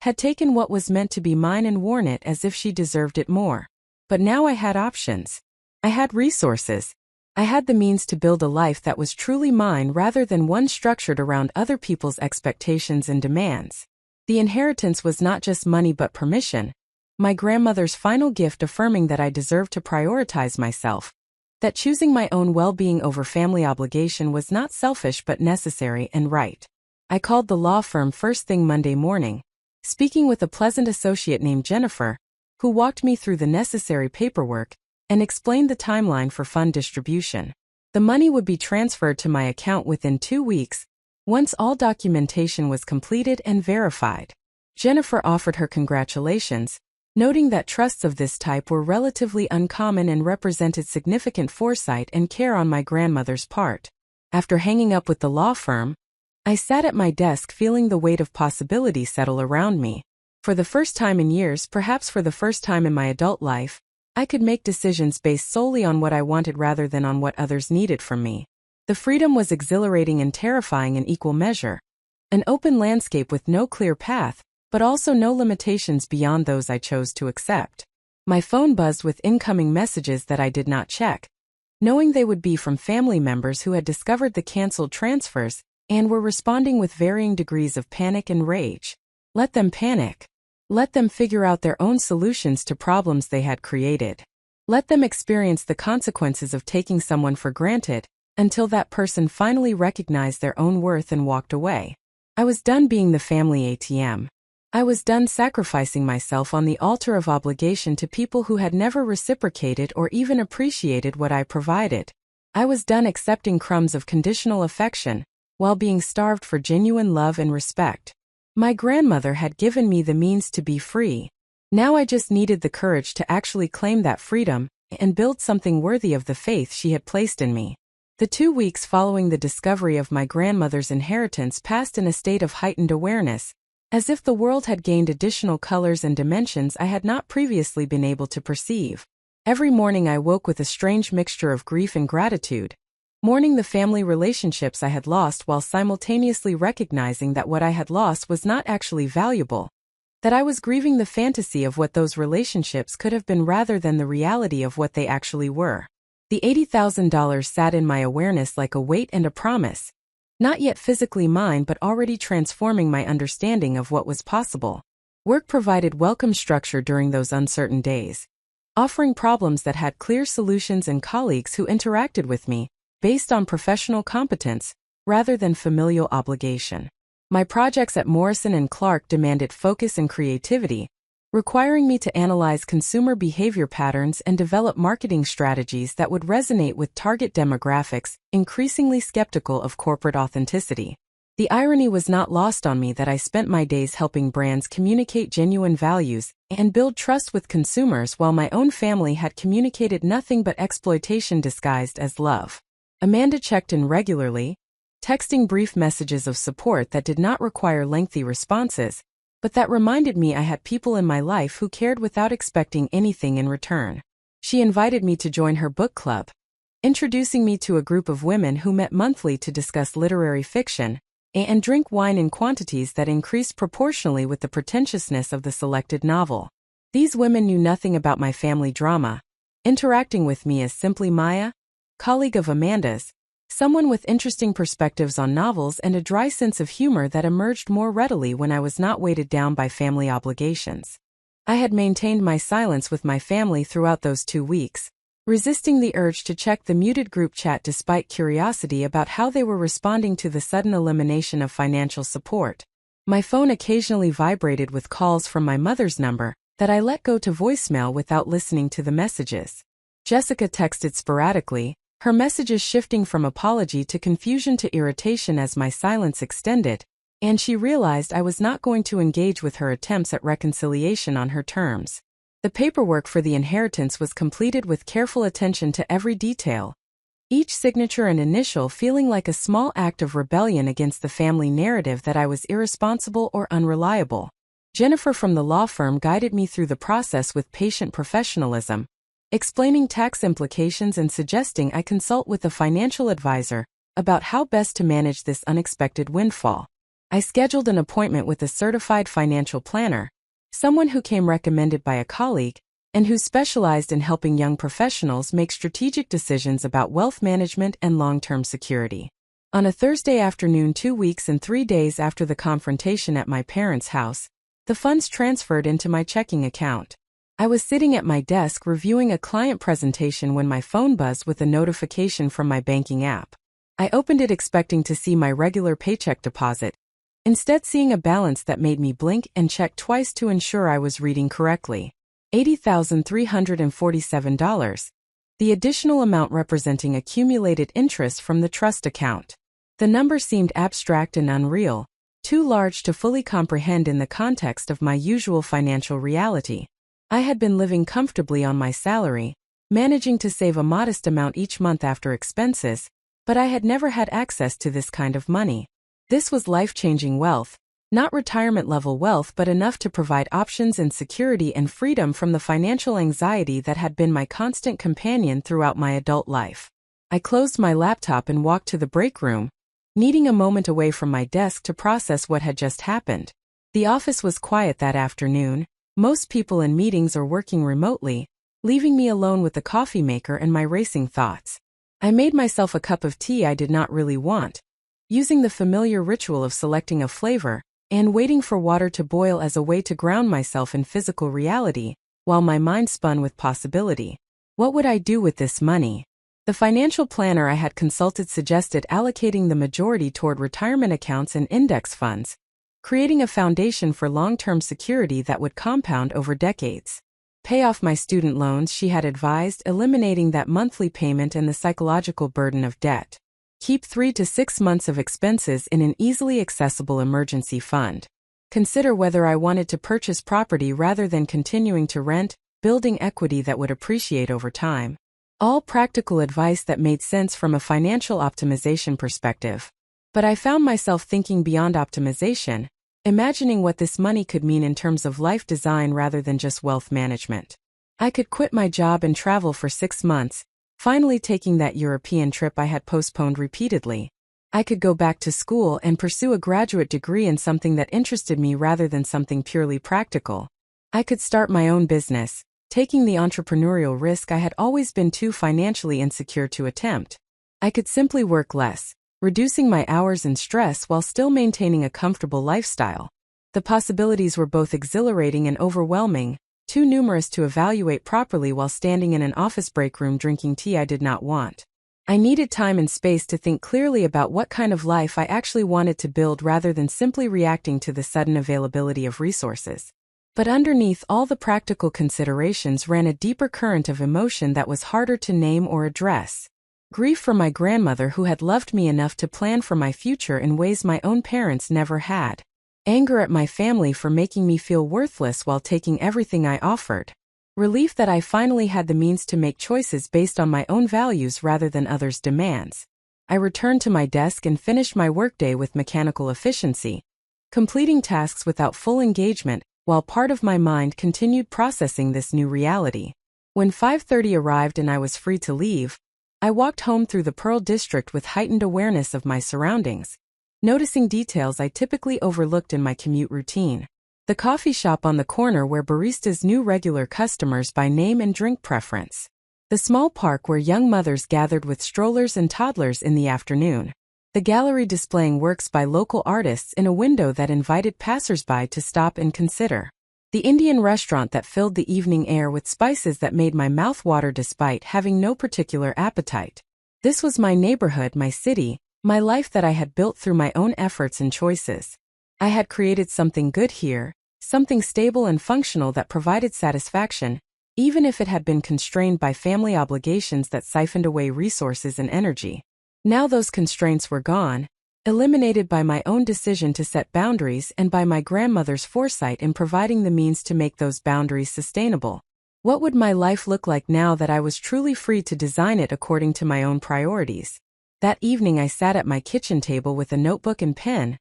had taken what was meant to be mine and worn it as if she deserved it more. But now I had options. I had resources. I had the means to build a life that was truly mine rather than one structured around other people's expectations and demands. The inheritance was not just money but permission, my grandmother's final gift affirming that I deserved to prioritize myself, that choosing my own well-being over family obligation was not selfish but necessary and right. I called the law firm first thing Monday morning, speaking with a pleasant associate named Jennifer, who walked me through the necessary paperwork and explained the timeline for fund distribution. The money would be transferred to my account within 2 weeks, once all documentation was completed and verified. Jennifer offered her congratulations, noting that trusts of this type were relatively uncommon and represented significant foresight and care on my grandmother's part. After hanging up with the law firm, I sat at my desk feeling the weight of possibility settle around me. For the first time in years, perhaps for the first time in my adult life, I could make decisions based solely on what I wanted rather than on what others needed from me. The freedom was exhilarating and terrifying in equal measure. An open landscape with no clear path, but also no limitations beyond those I chose to accept. My phone buzzed with incoming messages that I did not check, knowing they would be from family members who had discovered the canceled transfers and were responding with varying degrees of panic and rage. Let them panic. Let them figure out their own solutions to problems they had created. Let them experience the consequences of taking someone for granted, until that person finally recognized their own worth and walked away. I was done being the family ATM. I was done sacrificing myself on the altar of obligation to people who had never reciprocated or even appreciated what I provided. I was done accepting crumbs of conditional affection, while being starved for genuine love and respect. My grandmother had given me the means to be free. Now I just needed the courage to actually claim that freedom and build something worthy of the faith she had placed in me. The 2 weeks following the discovery of my grandmother's inheritance passed in a state of heightened awareness, as if the world had gained additional colors and dimensions I had not previously been able to perceive. Every morning I woke with a strange mixture of grief and gratitude, mourning the family relationships I had lost while simultaneously recognizing that what I had lost was not actually valuable, that I was grieving the fantasy of what those relationships could have been rather than the reality of what they actually were. The $80,000 sat in my awareness like a weight and a promise, not yet physically mine but already transforming my understanding of what was possible. Work provided welcome structure during those uncertain days, offering problems that had clear solutions and colleagues who interacted with me, based on professional competence, rather than familial obligation. My projects at Morrison & Clark demanded focus and creativity, requiring me to analyze consumer behavior patterns and develop marketing strategies that would resonate with target demographics, increasingly skeptical of corporate authenticity. The irony was not lost on me that I spent my days helping brands communicate genuine values and build trust with consumers while my own family had communicated nothing but exploitation disguised as love. Amanda checked in regularly, texting brief messages of support that did not require lengthy responses, but that reminded me I had people in my life who cared without expecting anything in return. She invited me to join her book club, introducing me to a group of women who met monthly to discuss literary fiction and drink wine in quantities that increased proportionally with the pretentiousness of the selected novel. These women knew nothing about my family drama, interacting with me as simply Maya, colleague of Amanda's, someone with interesting perspectives on novels and a dry sense of humor that emerged more readily when I was not weighted down by family obligations. I had maintained my silence with my family throughout those 2 weeks, resisting the urge to check the muted group chat despite curiosity about how they were responding to the sudden elimination of financial support. My phone occasionally vibrated with calls from my mother's number that I let go to voicemail without listening to the messages. Jessica texted sporadically, her messages shifting from apology to confusion to irritation as my silence extended, and she realized I was not going to engage with her attempts at reconciliation on her terms. The paperwork for the inheritance was completed with careful attention to every detail, each signature and initial feeling like a small act of rebellion against the family narrative that I was irresponsible or unreliable. Jennifer from the law firm guided me through the process with patient professionalism, explaining tax implications and suggesting I consult with a financial advisor about how best to manage this unexpected windfall. I scheduled an appointment with a certified financial planner, someone who came recommended by a colleague, and who specialized in helping young professionals make strategic decisions about wealth management and long-term security. On a Thursday afternoon 2 weeks and 3 days after the confrontation at my parents' house, the funds transferred into my checking account. I was sitting at my desk reviewing a client presentation when my phone buzzed with a notification from my banking app. I opened it expecting to see my regular paycheck deposit, instead seeing a balance that made me blink and check twice to ensure I was reading correctly. $80,347, the additional amount representing accumulated interest from the trust account. The number seemed abstract and unreal, too large to fully comprehend in the context of my usual financial reality. I had been living comfortably on my salary, managing to save a modest amount each month after expenses, but I had never had access to this kind of money. This was life-changing wealth, not retirement-level wealth but enough to provide options and security and freedom from the financial anxiety that had been my constant companion throughout my adult life. I closed my laptop and walked to the break room, needing a moment away from my desk to process what had just happened. The office was quiet that afternoon, most people in meetings or working remotely, leaving me alone with the coffee maker and my racing thoughts. I made myself a cup of tea I did not really want, using the familiar ritual of selecting a flavor and waiting for water to boil as a way to ground myself in physical reality, while my mind spun with possibility. What would I do with this money? The financial planner I had consulted suggested allocating the majority toward retirement accounts and index funds, creating a foundation for long-term security that would compound over decades. Pay off my student loans, she had advised, eliminating that monthly payment and the psychological burden of debt. Keep 3 to 6 months of expenses in an easily accessible emergency fund. Consider whether I wanted to purchase property rather than continuing to rent, building equity that would appreciate over time. All practical advice that made sense from a financial optimization perspective. But I found myself thinking beyond optimization, imagining what this money could mean in terms of life design rather than just wealth management. I could quit my job and travel for 6 months, finally taking that European trip I had postponed repeatedly. I could go back to school and pursue a graduate degree in something that interested me rather than something purely practical. I could start my own business, taking the entrepreneurial risk I had always been too financially insecure to attempt. I could simply work less, reducing my hours and stress while still maintaining a comfortable lifestyle. The possibilities were both exhilarating and overwhelming, too numerous to evaluate properly while standing in an office break room drinking tea I did not want. I needed time and space to think clearly about what kind of life I actually wanted to build rather than simply reacting to the sudden availability of resources. But underneath all the practical considerations ran a deeper current of emotion that was harder to name or address. Grief for my grandmother who had loved me enough to plan for my future in ways my own parents never had. Anger at my family for making me feel worthless while taking everything I offered. Relief that I finally had the means to make choices based on my own values rather than others' demands. I returned to my desk and finished my workday with mechanical efficiency, completing tasks without full engagement, while part of my mind continued processing this new reality. When 5:30 arrived and I was free to leave, I walked home through the Pearl District with heightened awareness of my surroundings, noticing details I typically overlooked in my commute routine. The coffee shop on the corner where baristas knew regular customers by name and drink preference. The small park where young mothers gathered with strollers and toddlers in the afternoon. The gallery displaying works by local artists in a window that invited passersby to stop and consider. The Indian restaurant that filled the evening air with spices that made my mouth water despite having no particular appetite. This was my neighborhood, my city, my life that I had built through my own efforts and choices. I had created something good here, something stable and functional that provided satisfaction, even if it had been constrained by family obligations that siphoned away resources and energy. Now those constraints were gone, eliminated by my own decision to set boundaries and by my grandmother's foresight in providing the means to make those boundaries sustainable. What would my life look like now that I was truly free to design it according to my own priorities? That evening I sat at my kitchen table with a notebook and pen,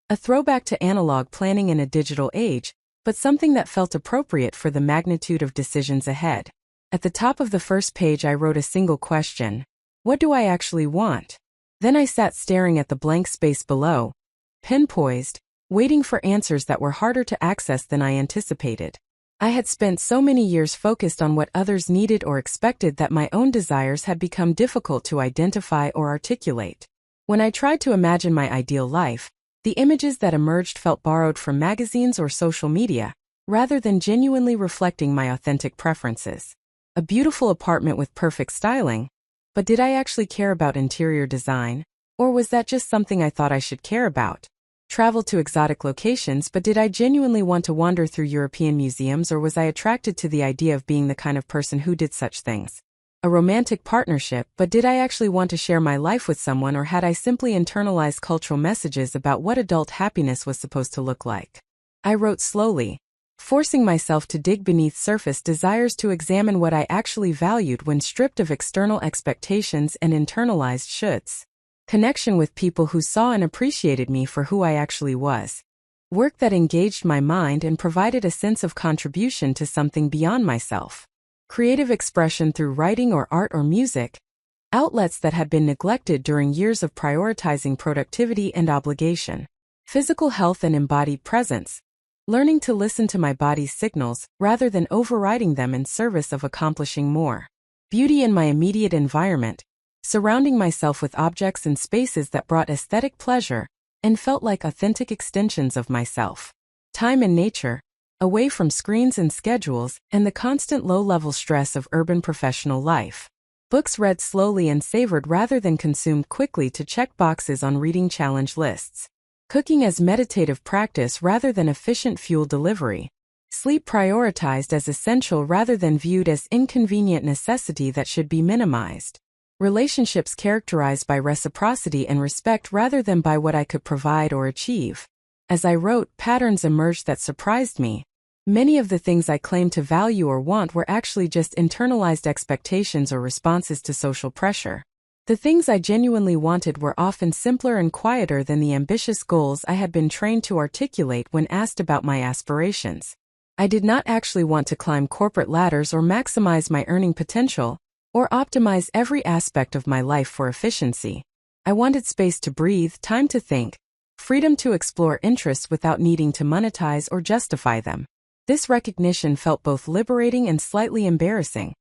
a throwback to analog planning in a digital age, but something that felt appropriate for the magnitude of decisions ahead. At the top of the first page I wrote a single question: what do I actually want? Then I sat staring at the blank space below, pen poised, waiting for answers that were harder to access than I anticipated. I had spent so many years focused on what others needed or expected that my own desires had become difficult to identify or articulate. When I tried to imagine my ideal life, the images that emerged felt borrowed from magazines or social media, rather than genuinely reflecting my authentic preferences. A beautiful apartment with perfect styling, but did I actually care about interior design? Or was that just something I thought I should care about? Travel to exotic locations, but did I genuinely want to wander through European museums, or was I attracted to the idea of being the kind of person who did such things? A romantic partnership, but did I actually want to share my life with someone, or had I simply internalized cultural messages about what adult happiness was supposed to look like? I wrote slowly, forcing myself to dig beneath surface desires to examine what I actually valued when stripped of external expectations and internalized shoulds. Connection with people who saw and appreciated me for who I actually was. Work that engaged my mind and provided a sense of contribution to something beyond myself. Creative expression through writing or art or music. Outlets that had been neglected during years of prioritizing productivity and obligation. Physical health and embodied presence. Learning to listen to my body's signals rather than overriding them in service of accomplishing more. Beauty in my immediate environment. Surrounding myself with objects and spaces that brought aesthetic pleasure and felt like authentic extensions of myself. Time in nature, away from screens and schedules and the constant low-level stress of urban professional life. Books read slowly and savored rather than consumed quickly to check boxes on reading challenge lists. Cooking as meditative practice rather than efficient fuel delivery. Sleep prioritized as essential rather than viewed as inconvenient necessity that should be minimized. Relationships characterized by reciprocity and respect rather than by what I could provide or achieve. As I wrote, patterns emerged that surprised me. Many of the things I claimed to value or want were actually just internalized expectations or responses to social pressure. The things I genuinely wanted were often simpler and quieter than the ambitious goals I had been trained to articulate when asked about my aspirations. I did not actually want to climb corporate ladders or maximize my earning potential, or optimize every aspect of my life for efficiency. I wanted space to breathe, time to think, freedom to explore interests without needing to monetize or justify them. This recognition felt both liberating and slightly embarrassing,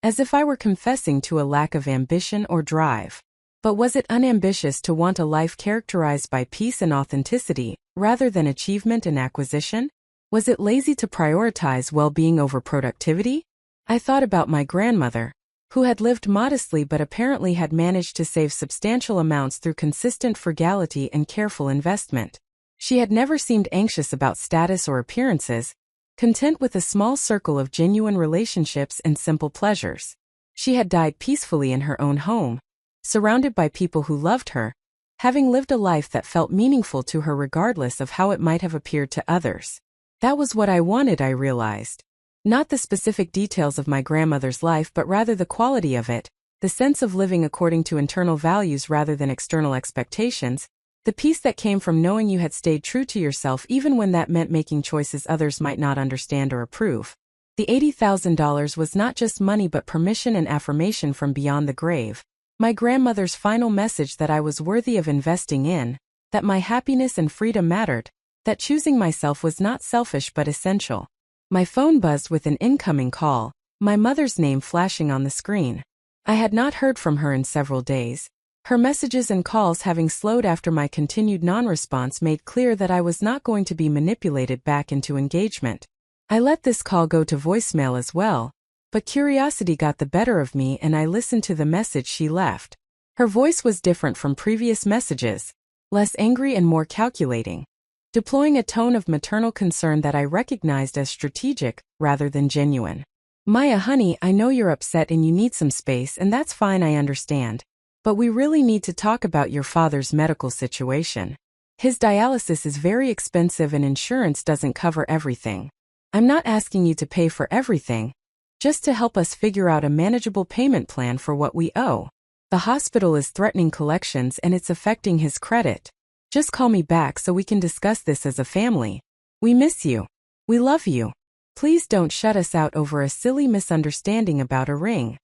as if I were confessing to a lack of ambition or drive. But was it unambitious to want a life characterized by peace and authenticity, rather than achievement and acquisition? Was it lazy to prioritize well-being over productivity? I thought about my grandmother, who had lived modestly but apparently had managed to save substantial amounts through consistent frugality and careful investment. She had never seemed anxious about status or appearances, content with a small circle of genuine relationships and simple pleasures. She had died peacefully in her own home, surrounded by people who loved her, having lived a life that felt meaningful to her regardless of how it might have appeared to others. That was what I wanted, I realized. Not the specific details of my grandmother's life, but rather the quality of it, the sense of living according to internal values rather than external expectations, the peace that came from knowing you had stayed true to yourself even when that meant making choices others might not understand or approve. The $80,000 was not just money but permission and affirmation from beyond the grave. My grandmother's final message that I was worthy of investing in, that my happiness and freedom mattered, that choosing myself was not selfish but essential. My phone buzzed with an incoming call, my mother's name flashing on the screen. I had not heard from her in several days. Her messages and calls having slowed after my continued non-response made clear that I was not going to be manipulated back into engagement. I let this call go to voicemail as well, but curiosity got the better of me and I listened to the message she left. Her voice was different from previous messages, less angry and more calculating, deploying a tone of maternal concern that I recognized as strategic rather than genuine. "Maya, honey, I know you're upset and you need some space, and that's fine, I understand. But we really need to talk about your father's medical situation. His dialysis is very expensive and insurance doesn't cover everything. I'm not asking you to pay for everything, just to help us figure out a manageable payment plan for what we owe. The hospital is threatening collections and it's affecting his credit. Just call me back so we can discuss this as a family. We miss you. We love you. Please don't shut us out over a silly misunderstanding about a ring."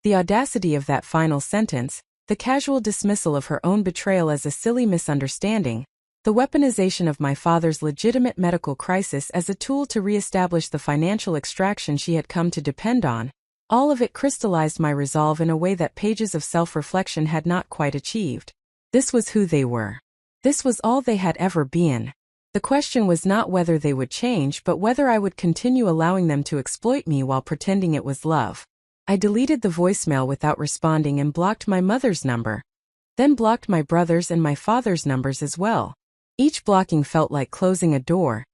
The audacity of that final sentence, the casual dismissal of her own betrayal as a silly misunderstanding, the weaponization of my father's legitimate medical crisis as a tool to reestablish the financial extraction she had come to depend on, all of it crystallized my resolve in a way that pages of self-reflection had not quite achieved. This was who they were. This was all they had ever been. The question was not whether they would change but whether I would continue allowing them to exploit me while pretending it was love. I deleted the voicemail without responding and blocked my mother's number, then blocked my brother's and my father's numbers as well. Each blocking felt like closing a door,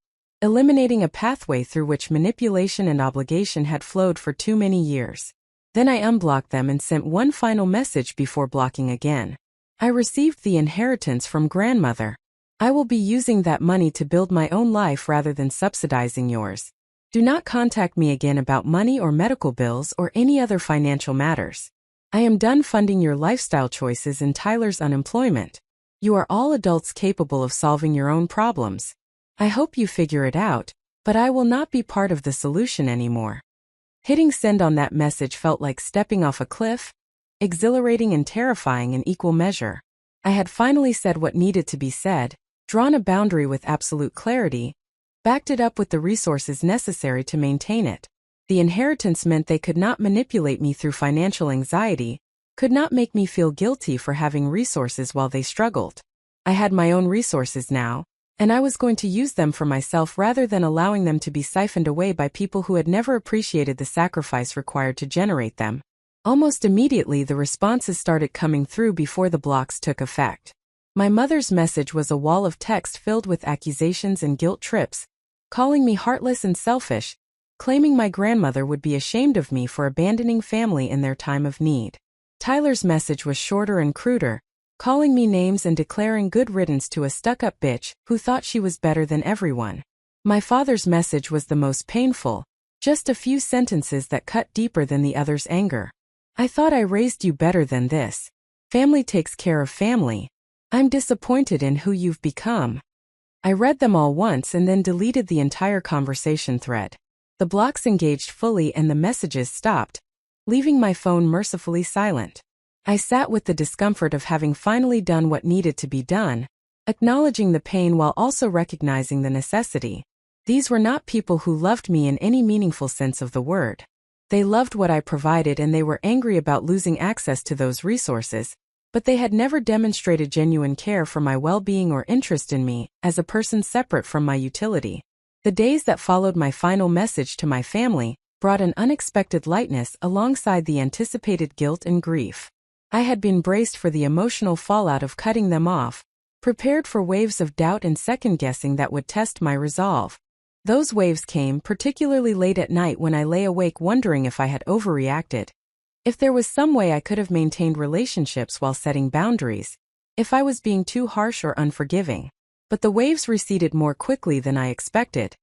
eliminating a pathway through which manipulation and obligation had flowed for too many years. Then I unblocked them and sent one final message before blocking again. "I received the inheritance from grandmother. I will be using that money to build my own life rather than subsidizing yours. Do not contact me again about money or medical bills or any other financial matters. I am done funding your lifestyle choices and Tyler's unemployment. You are all adults capable of solving your own problems. I hope you figure it out, but I will not be part of the solution anymore." Hitting send on that message felt like stepping off a cliff, exhilarating and terrifying in equal measure. I had finally said what needed to be said, drawn a boundary with absolute clarity, backed it up with the resources necessary to maintain it. The inheritance meant they could not manipulate me through financial anxiety, could not make me feel guilty for having resources while they struggled. I had my own resources now, and I was going to use them for myself rather than allowing them to be siphoned away by people who had never appreciated the sacrifice required to generate them. Almost immediately the responses started coming through before the blocks took effect. My mother's message was a wall of text filled with accusations and guilt trips, calling me heartless and selfish, claiming my grandmother would be ashamed of me for abandoning family in their time of need. Tyler's message was shorter and cruder, calling me names and declaring good riddance to a stuck-up bitch who thought she was better than everyone. My father's message was the most painful, just a few sentences that cut deeper than the other's anger. "I thought I raised you better than this. Family takes care of family. I'm disappointed in who you've become. I read them all once and then deleted the entire conversation thread. The blocks engaged fully and the messages stopped, leaving my phone mercifully silent. I sat with the discomfort of having finally done what needed to be done, acknowledging the pain while also recognizing the necessity. These were not people who loved me in any meaningful sense of the word. They loved what I provided and they were angry about losing access to those resources, but they had never demonstrated genuine care for my well-being or interest in me as a person separate from my utility. The days that followed my final message to my family brought an unexpected lightness alongside the anticipated guilt and grief. I had been braced for the emotional fallout of cutting them off, prepared for waves of doubt and second-guessing that would test my resolve. Those waves came particularly late at night when I lay awake wondering if I had overreacted, if there was some way I could have maintained relationships while setting boundaries, if I was being too harsh or unforgiving. But the waves receded more quickly than I expected,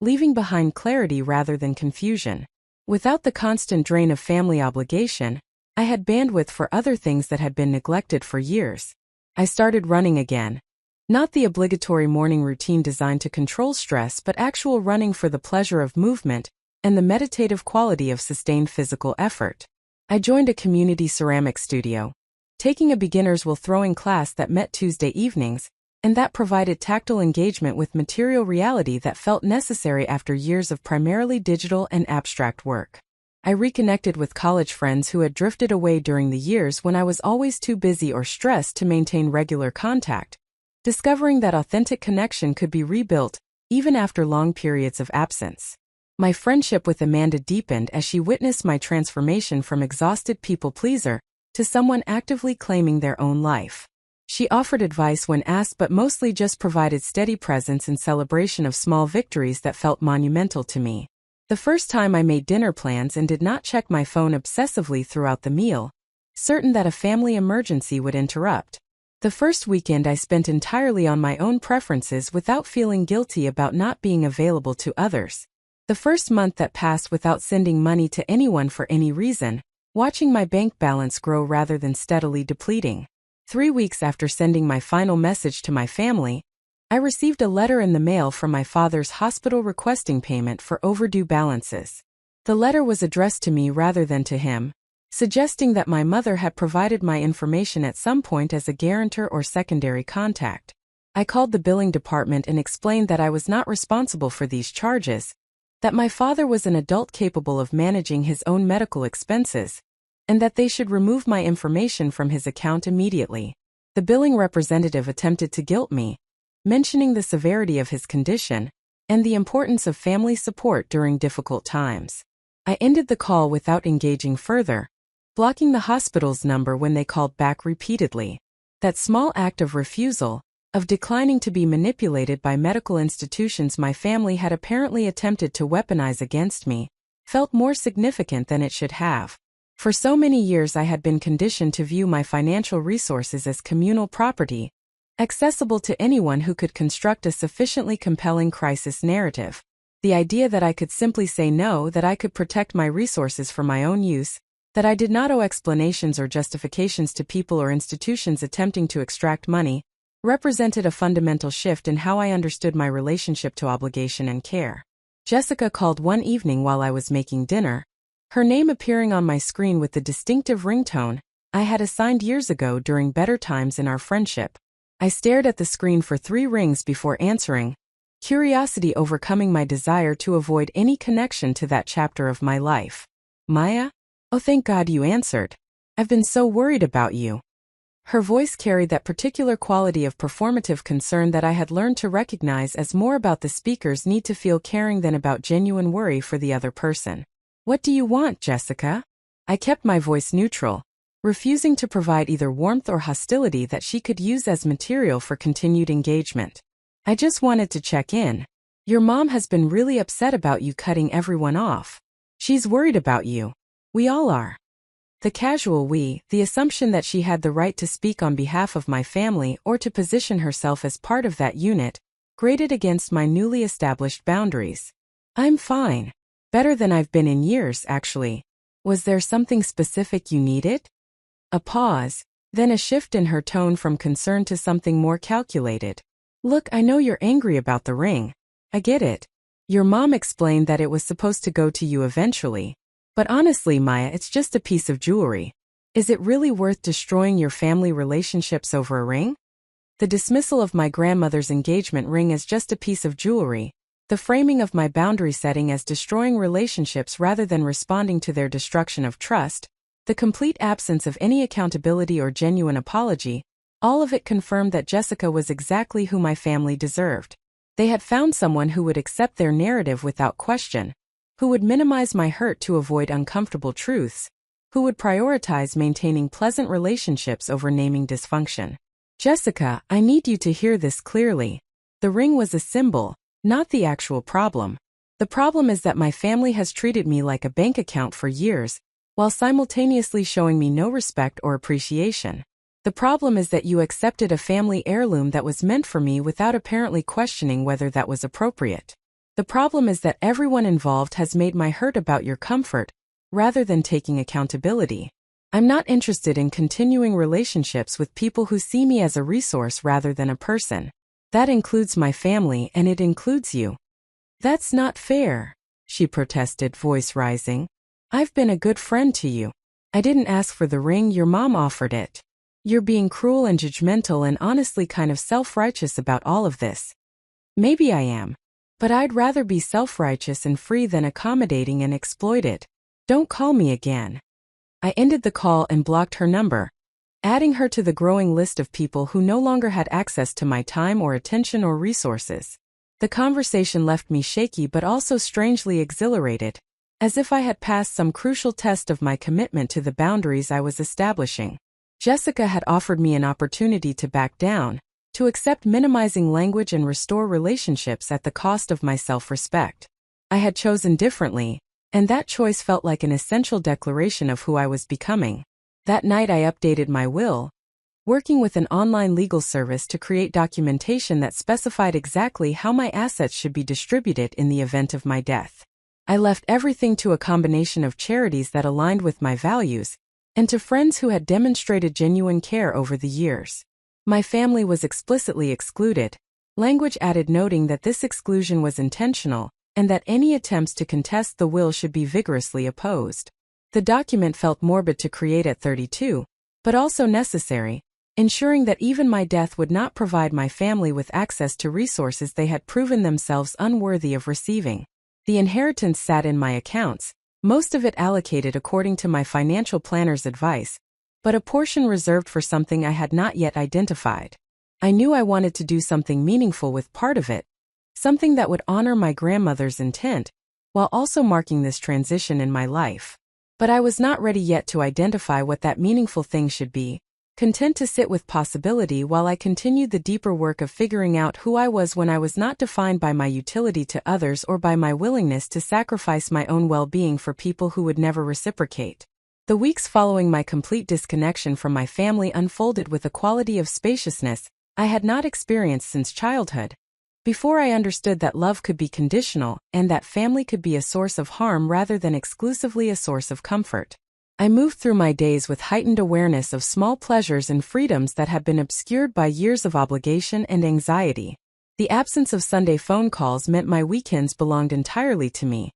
leaving behind clarity rather than confusion. Without the constant drain of family obligation, I had bandwidth for other things that had been neglected for years. I started running again. Not the obligatory morning routine designed to control stress, but actual running for the pleasure of movement and the meditative quality of sustained physical effort. I joined a community ceramics studio, taking a beginner's while throwing class that met Tuesday evenings, and that provided tactile engagement with material reality that felt necessary after years of primarily digital and abstract work. I reconnected with college friends who had drifted away during the years when I was always too busy or stressed to maintain regular contact, discovering that authentic connection could be rebuilt, even after long periods of absence. My friendship with Amanda deepened as she witnessed my transformation from exhausted people-pleaser to someone actively claiming their own life. She offered advice when asked but mostly just provided steady presence and celebration of small victories that felt monumental to me. The first time I made dinner plans and did not check my phone obsessively throughout the meal, certain that a family emergency would interrupt. The first weekend I spent entirely on my own preferences without feeling guilty about not being available to others. The first month that passed without sending money to anyone for any reason, watching my bank balance grow rather than steadily depleting. 3 weeks after sending my final message to my family, I received a letter in the mail from my father's hospital requesting payment for overdue balances. The letter was addressed to me rather than to him, suggesting that my mother had provided my information at some point as a guarantor or secondary contact. I called the billing department and explained that I was not responsible for these charges, that my father was an adult capable of managing his own medical expenses, and that they should remove my information from his account immediately. The billing representative attempted to guilt me, mentioning the severity of his condition and the importance of family support during difficult times. I ended the call without engaging further, blocking the hospital's number when they called back repeatedly. That small act of refusal, of declining to be manipulated by medical institutions my family had apparently attempted to weaponize against me, felt more significant than it should have. For so many years I had been conditioned to view my financial resources as communal property, accessible to anyone who could construct a sufficiently compelling crisis narrative. The idea that I could simply say no, that I could protect my resources for my own use, that I did not owe explanations or justifications to people or institutions attempting to extract money, represented a fundamental shift in how I understood my relationship to obligation and care. Jessica called one evening while I was making dinner, her name appearing on my screen with the distinctive ringtone I had assigned years ago during better times in our friendship. I stared at the screen for 3 rings before answering, curiosity overcoming my desire to avoid any connection to that chapter of my life. Maya? Oh, thank God you answered. I've been so worried about you. Her voice carried that particular quality of performative concern that I had learned to recognize as more about the speaker's need to feel caring than about genuine worry for the other person. What do you want, Jessica? I kept my voice neutral, refusing to provide either warmth or hostility that she could use as material for continued engagement. I just wanted to check in. Your mom has been really upset about you cutting everyone off. She's worried about you. We all are. The casual we, the assumption that she had the right to speak on behalf of my family or to position herself as part of that unit, grated against my newly established boundaries. I'm fine. Better than I've been in years, actually. Was there something specific you needed? A pause, Then a shift in her tone from concern to something more calculated. Look, I know you're angry about the ring. I get it. Your mom explained that it was supposed to go to you eventually. But honestly, Maya, it's just a piece of jewelry. Is it really worth destroying your family relationships over a ring? The dismissal of my grandmother's engagement ring as just a piece of jewelry, the framing of my boundary setting as destroying relationships rather than responding to their destruction of trust, the complete absence of any accountability or genuine apology, all of it confirmed that Jessica was exactly who my family deserved. They had found someone who would accept their narrative without question, who would minimize my hurt to avoid uncomfortable truths, who would prioritize maintaining pleasant relationships over naming dysfunction. Jessica, I need you to hear this clearly. The ring was a symbol, not the actual problem. The problem is that my family has treated me like a bank account for years, while simultaneously showing me no respect or appreciation. The problem is that you accepted a family heirloom that was meant for me without apparently questioning whether that was appropriate. The problem is that everyone involved has made my hurt about your comfort, rather than taking accountability. I'm not interested in continuing relationships with people who see me as a resource rather than a person. That includes my family and it includes you. That's not fair, she protested, voice rising. I've been a good friend to you. I didn't ask for the ring, your mom offered it. You're being cruel and judgmental and honestly kind of self-righteous about all of this. Maybe I am. But I'd rather be self-righteous and free than accommodating and exploited. Don't call me again. I ended the call and blocked her number, adding her to the growing list of people who no longer had access to my time or attention or resources. The conversation left me shaky but also strangely exhilarated, as if I had passed some crucial test of my commitment to the boundaries I was establishing. Jessica had offered me an opportunity to back down, to accept minimizing language and restore relationships at the cost of my self-respect. I had chosen differently, and that choice felt like an essential declaration of who I was becoming. That night I updated my will, working with an online legal service to create documentation that specified exactly how my assets should be distributed in the event of my death. I left everything to a combination of charities that aligned with my values, and to friends who had demonstrated genuine care over the years. My family was explicitly excluded, language added noting that this exclusion was intentional, and that any attempts to contest the will should be vigorously opposed. The document felt morbid to create at 32, but also necessary, ensuring that even my death would not provide my family with access to resources they had proven themselves unworthy of receiving. The inheritance sat in my accounts, most of it allocated according to my financial planner's advice, but a portion reserved for something I had not yet identified. I knew I wanted to do something meaningful with part of it, something that would honor my grandmother's intent, while also marking this transition in my life. But I was not ready yet to identify what that meaningful thing should be, content to sit with possibility while I continued the deeper work of figuring out who I was when I was not defined by my utility to others or by my willingness to sacrifice my own well-being for people who would never reciprocate. The weeks following my complete disconnection from my family unfolded with a quality of spaciousness I had not experienced since childhood. Before I understood that love could be conditional and that family could be a source of harm rather than exclusively a source of comfort. I moved through my days with heightened awareness of small pleasures and freedoms that had been obscured by years of obligation and anxiety. The absence of Sunday phone calls meant my weekends belonged entirely to me,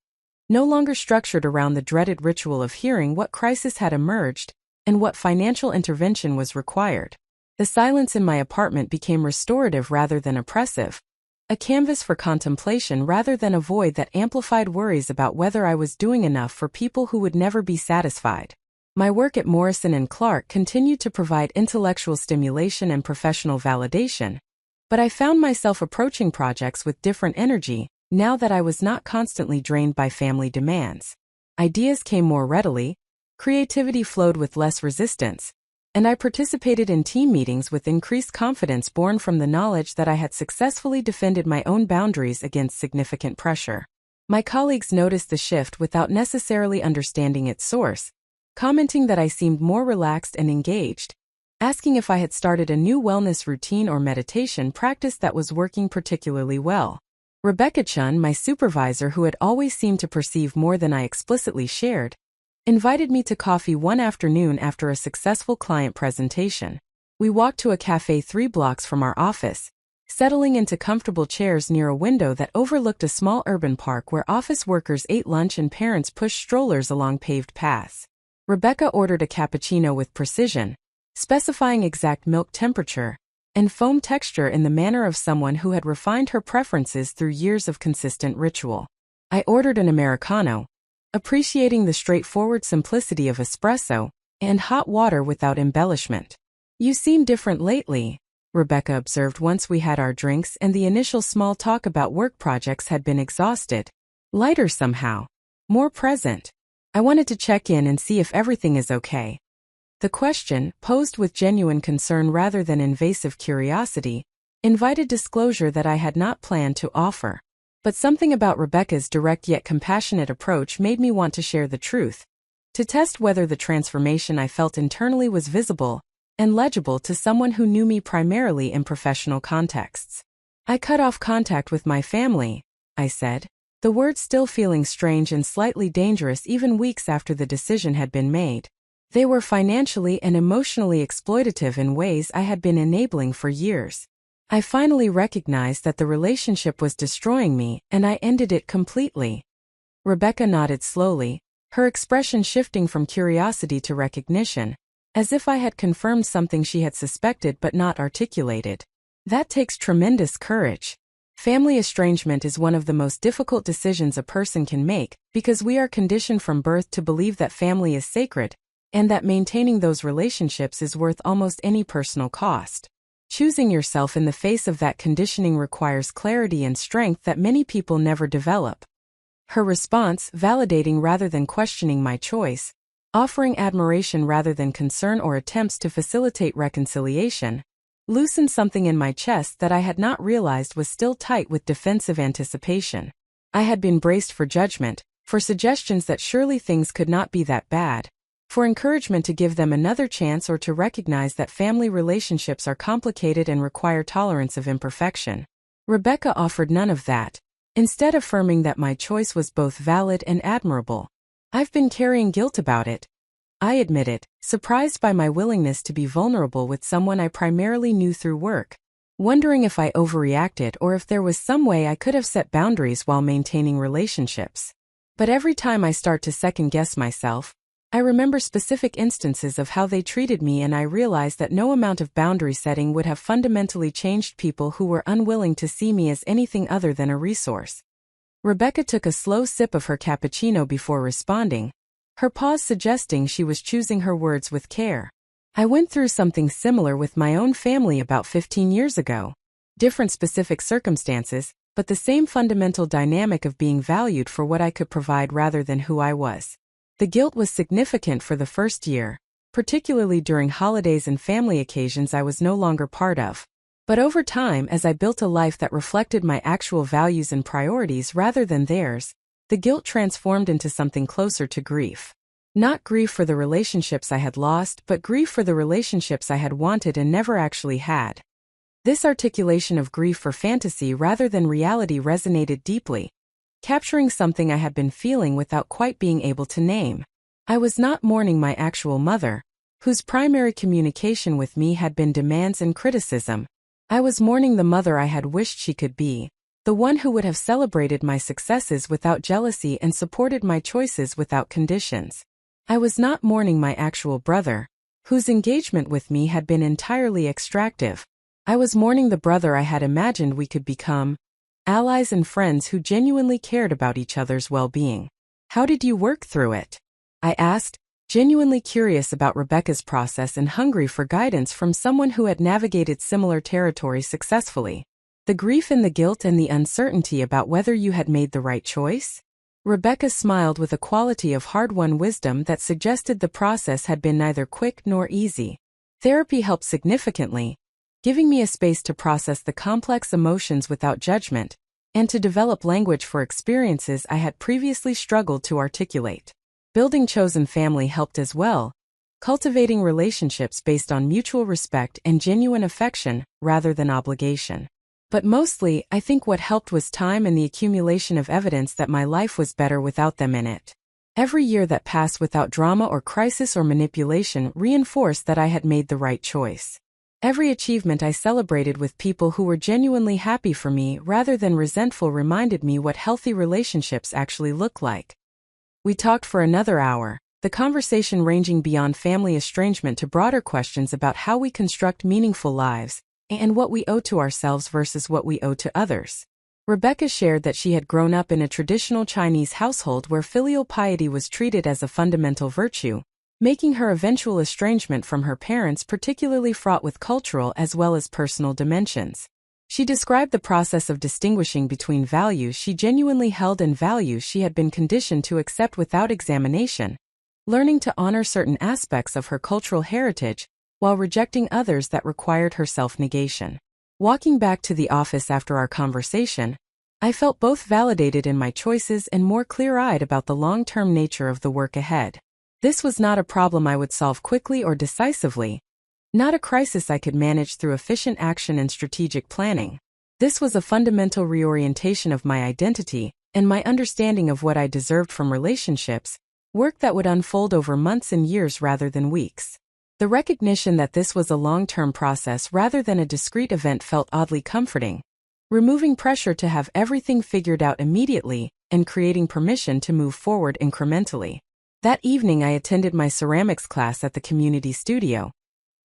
no longer structured around the dreaded ritual of hearing what crisis had emerged and what financial intervention was required. The silence in my apartment became restorative rather than oppressive, a canvas for contemplation rather than a void that amplified worries about whether I was doing enough for people who would never be satisfied. My work at Morrison & Clark continued to provide intellectual stimulation and professional validation, but I found myself approaching projects with different energy now that I was not constantly drained by family demands. Ideas came more readily, creativity flowed with less resistance, and I participated in team meetings with increased confidence born from the knowledge that I had successfully defended my own boundaries against significant pressure. My colleagues noticed the shift without necessarily understanding its source, commenting that I seemed more relaxed and engaged, asking if I had started a new wellness routine or meditation practice that was working particularly well. Rebecca Chun, my supervisor who had always seemed to perceive more than I explicitly shared, invited me to coffee one afternoon after a successful client presentation. We walked to a cafe 3 blocks from our office, settling into comfortable chairs near a window that overlooked a small urban park where office workers ate lunch and parents pushed strollers along paved paths. Rebecca ordered a cappuccino with precision, specifying exact milk temperature and foam texture in the manner of someone who had refined her preferences through years of consistent ritual. I ordered an Americano, appreciating the straightforward simplicity of espresso and hot water without embellishment. "You seem different lately," Rebecca observed once we had our drinks and the initial small talk about work projects had been exhausted. "Lighter somehow. More present. I wanted to check in and see if everything is okay." The question, posed with genuine concern rather than invasive curiosity, invited disclosure that I had not planned to offer. But something about Rebecca's direct yet compassionate approach made me want to share the truth, to test whether the transformation I felt internally was visible and legible to someone who knew me primarily in professional contexts. "I cut off contact with my family," I said, the words still feeling strange and slightly dangerous even weeks after the decision had been made. They were financially and emotionally exploitative in ways I had been enabling for years. I finally recognized that the relationship was destroying me, and I ended it completely. Rebecca nodded slowly, her expression shifting from curiosity to recognition, as if I had confirmed something she had suspected but not articulated. "That takes tremendous courage. Family estrangement is one of the most difficult decisions a person can make because we are conditioned from birth to believe that family is sacred, and that maintaining those relationships is worth almost any personal cost. Choosing yourself in the face of that conditioning requires clarity and strength that many people never develop." Her response, validating rather than questioning my choice, offering admiration rather than concern or attempts to facilitate reconciliation, loosened something in my chest that I had not realized was still tight with defensive anticipation. I had been braced for judgment, for suggestions that surely things could not be that bad, for encouragement to give them another chance or to recognize that family relationships are complicated and require tolerance of imperfection. Rebecca offered none of that, instead affirming that my choice was both valid and admirable. "I've been carrying guilt about it," I admitted, surprised by my willingness to be vulnerable with someone I primarily knew through work, wondering if I overreacted or if there was some way I could have set boundaries while maintaining relationships. But every time I start to second-guess myself, I remember specific instances of how they treated me, and I realize that no amount of boundary setting would have fundamentally changed people who were unwilling to see me as anything other than a resource. Rebecca took a slow sip of her cappuccino before responding, her pause suggesting she was choosing her words with care. "I went through something similar with my own family about 15 years ago. Different specific circumstances, but the same fundamental dynamic of being valued for what I could provide rather than who I was. The guilt was significant for the first year, particularly during holidays and family occasions I was no longer part of. But over time, as I built a life that reflected my actual values and priorities rather than theirs, the guilt transformed into something closer to grief. Not grief for the relationships I had lost, but grief for the relationships I had wanted and never actually had. This articulation of grief for fantasy rather than reality resonated deeply, capturing something I had been feeling without quite being able to name. I was not mourning my actual mother, whose primary communication with me had been demands and criticism. I was mourning the mother I had wished she could be, the one who would have celebrated my successes without jealousy and supported my choices without conditions. I was not mourning my actual brother, whose engagement with me had been entirely extractive. I was mourning the brother I had imagined we could become, allies and friends who genuinely cared about each other's well-being. "How did you work through it?" I asked, genuinely curious about Rebecca's process and hungry for guidance from someone who had navigated similar territory successfully. "The grief and the guilt and the uncertainty about whether you had made the right choice?" Rebecca smiled with a quality of hard-won wisdom that suggested the process had been neither quick nor easy. "Therapy helped significantly, giving me a space to process the complex emotions without judgment, and to develop language for experiences I had previously struggled to articulate. Building chosen family helped as well, cultivating relationships based on mutual respect and genuine affection rather than obligation. But mostly, I think what helped was time and the accumulation of evidence that my life was better without them in it. Every year that passed without drama or crisis or manipulation reinforced that I had made the right choice. Every achievement I celebrated with people who were genuinely happy for me rather than resentful reminded me what healthy relationships actually look like. We talked for another hour, the conversation ranging beyond family estrangement to broader questions about how we construct meaningful lives, and what we owe to ourselves versus what we owe to others. Rebecca shared that she had grown up in a traditional Chinese household where filial piety was treated as a fundamental virtue, making her eventual estrangement from her parents particularly fraught with cultural as well as personal dimensions. She described the process of distinguishing between values she genuinely held and values she had been conditioned to accept without examination, learning to honor certain aspects of her cultural heritage while rejecting others that required her self-negation. Walking back to the office after our conversation, I felt both validated in my choices and more clear-eyed about the long-term nature of the work ahead. This was not a problem I would solve quickly or decisively, not a crisis I could manage through efficient action and strategic planning. This was a fundamental reorientation of my identity and my understanding of what I deserved from relationships, work that would unfold over months and years rather than weeks. The recognition that this was a long-term process rather than a discrete event felt oddly comforting, removing pressure to have everything figured out immediately and creating permission to move forward incrementally. That evening I attended my ceramics class at the community studio,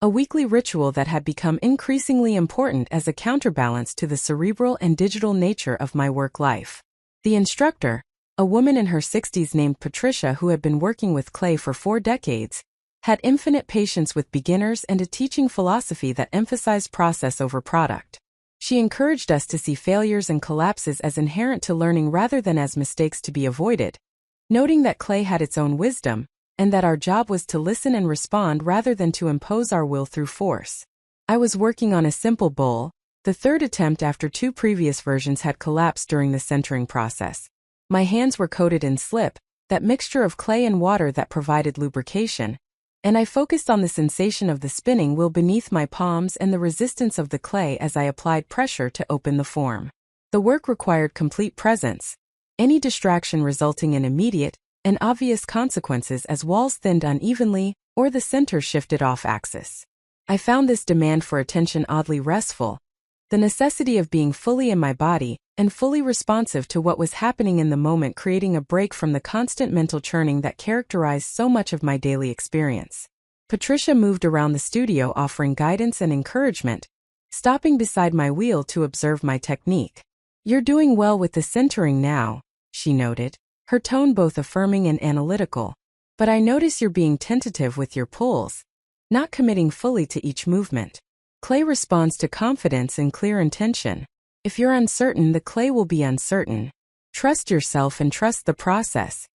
a weekly ritual that had become increasingly important as a counterbalance to the cerebral and digital nature of my work life. The instructor, a woman in her 60s named Patricia who had been working with clay for 4 decades, had infinite patience with beginners and a teaching philosophy that emphasized process over product. She encouraged us to see failures and collapses as inherent to learning rather than as mistakes to be avoided, noting that clay had its own wisdom, and that our job was to listen and respond rather than to impose our will through force. I was working on a simple bowl. The third attempt after 2 previous versions had collapsed during the centering process. My hands were coated in slip, that mixture of clay and water that provided lubrication, and I focused on the sensation of the spinning wheel beneath my palms and the resistance of the clay as I applied pressure to open the form. The work required complete presence, any distraction resulting in immediate and obvious consequences as walls thinned unevenly or the center shifted off axis. I found this demand for attention oddly restful, the necessity of being fully in my body and fully responsive to what was happening in the moment, creating a break from the constant mental churning that characterized so much of my daily experience. Patricia moved around the studio offering guidance and encouragement, stopping beside my wheel to observe my technique. "You're doing well with the centering now," she noted, her tone both affirming and analytical. "But I notice you're being tentative with your pulls, not committing fully to each movement. Clay responds to confidence and clear intention. If you're uncertain, the clay will be uncertain. Trust yourself and trust the process."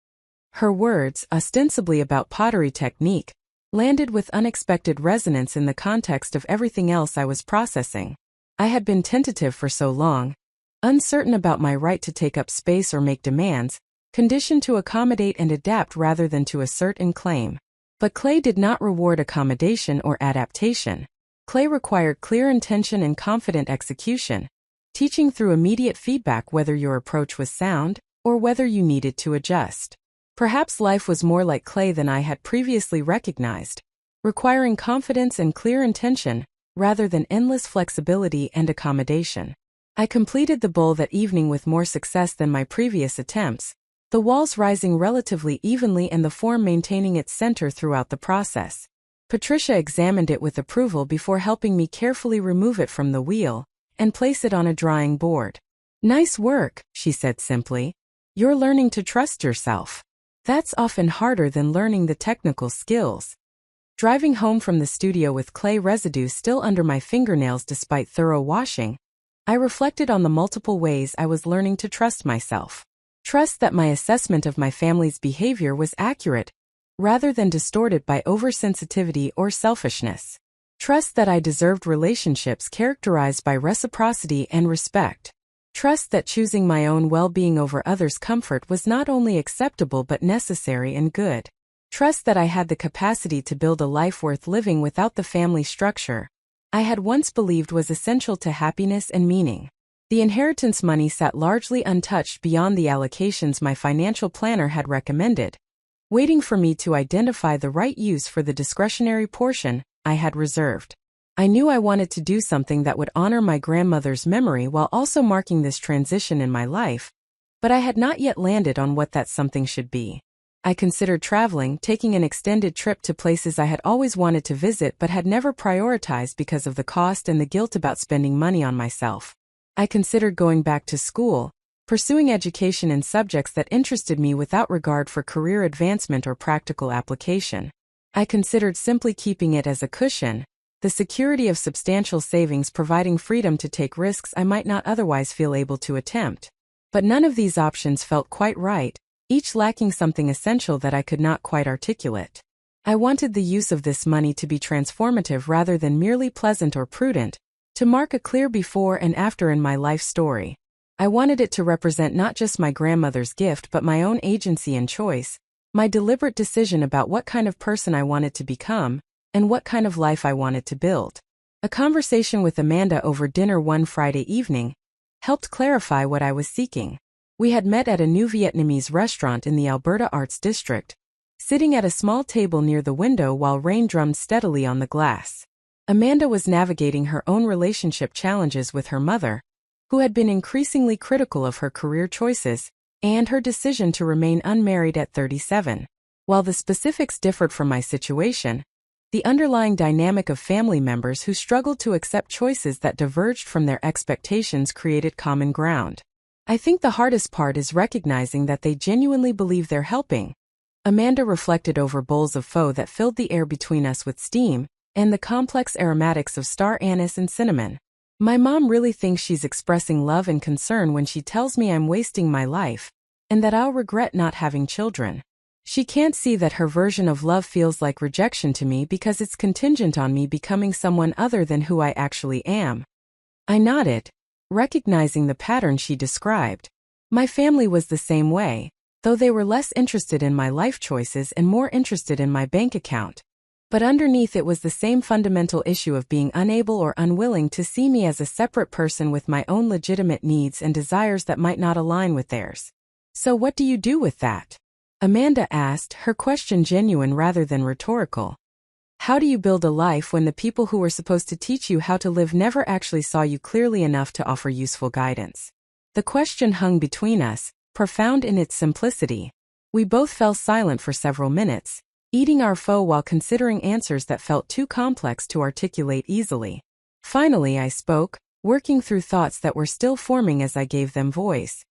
Her words, ostensibly about pottery technique, landed with unexpected resonance in the context of everything else I was processing. I had been tentative for so long, uncertain about my right to take up space or make demands, conditioned to accommodate and adapt rather than to assert and claim. But clay did not reward accommodation or adaptation. Clay required clear intention and confident execution, teaching through immediate feedback whether your approach was sound or whether you needed to adjust. Perhaps life was more like clay than I had previously recognized, requiring confidence and clear intention rather than endless flexibility and accommodation. I completed the bowl that evening with more success than my previous attempts, the walls rising relatively evenly and the form maintaining its center throughout the process. Patricia examined it with approval before helping me carefully remove it from the wheel and place it on a drying board. "Nice work," she said simply. "You're learning to trust yourself. That's often harder than learning the technical skills." Driving home from the studio with clay residue still under my fingernails despite thorough washing, I reflected on the multiple ways I was learning to trust myself. Trust that my assessment of my family's behavior was accurate, rather than distorted by oversensitivity or selfishness. Trust that I deserved relationships characterized by reciprocity and respect. Trust that choosing my own well-being over others' comfort was not only acceptable but necessary and good. Trust that I had the capacity to build a life worth living without the family structure I had once believed was essential to happiness and meaning. The inheritance money sat largely untouched beyond the allocations my financial planner had recommended, waiting for me to identify the right use for the discretionary portion I had reserved. I knew I wanted to do something that would honor my grandmother's memory while also marking this transition in my life, but I had not yet landed on what that something should be. I considered traveling, taking an extended trip to places I had always wanted to visit but had never prioritized because of the cost and the guilt about spending money on myself. I considered going back to school, pursuing education in subjects that interested me without regard for career advancement or practical application. I considered simply keeping it as a cushion, the security of substantial savings providing freedom to take risks I might not otherwise feel able to attempt. But none of these options felt quite right, each lacking something essential that I could not quite articulate. I wanted the use of this money to be transformative rather than merely pleasant or prudent, to mark a clear before and after in my life story. I wanted it to represent not just my grandmother's gift but my own agency and choice, my deliberate decision about what kind of person I wanted to become, and what kind of life I wanted to build. A conversation with Amanda over dinner one Friday evening helped clarify what I was seeking. We had met at a new Vietnamese restaurant in the Alberta Arts District, sitting at a small table near the window while rain drummed steadily on the glass. Amanda was navigating her own relationship challenges with her mother, who had been increasingly critical of her career choices and her decision to remain unmarried at 37. While the specifics differed from my situation, the underlying dynamic of family members who struggled to accept choices that diverged from their expectations created common ground. I think the hardest part is recognizing that they genuinely believe they're helping. Amanda reflected over bowls of pho that filled the air between us with steam and the complex aromatics of star anise and cinnamon. My mom really thinks she's expressing love and concern when she tells me I'm wasting my life, and that I'll regret not having children. She can't see that her version of love feels like rejection to me because it's contingent on me becoming someone other than who I actually am. I nodded, recognizing the pattern she described. My family was the same way, though they were less interested in my life choices and more interested in my bank account. But underneath it was the same fundamental issue of being unable or unwilling to see me as a separate person with my own legitimate needs and desires that might not align with theirs. So what do you do with that? Amanda asked, her question genuine rather than rhetorical. How do you build a life when the people who were supposed to teach you how to live never actually saw you clearly enough to offer useful guidance? The question hung between us, profound in its simplicity. We both fell silent for several minutes, eating our pho while considering answers that felt too complex to articulate easily. Finally I spoke, working through thoughts that were still forming as I gave them voice.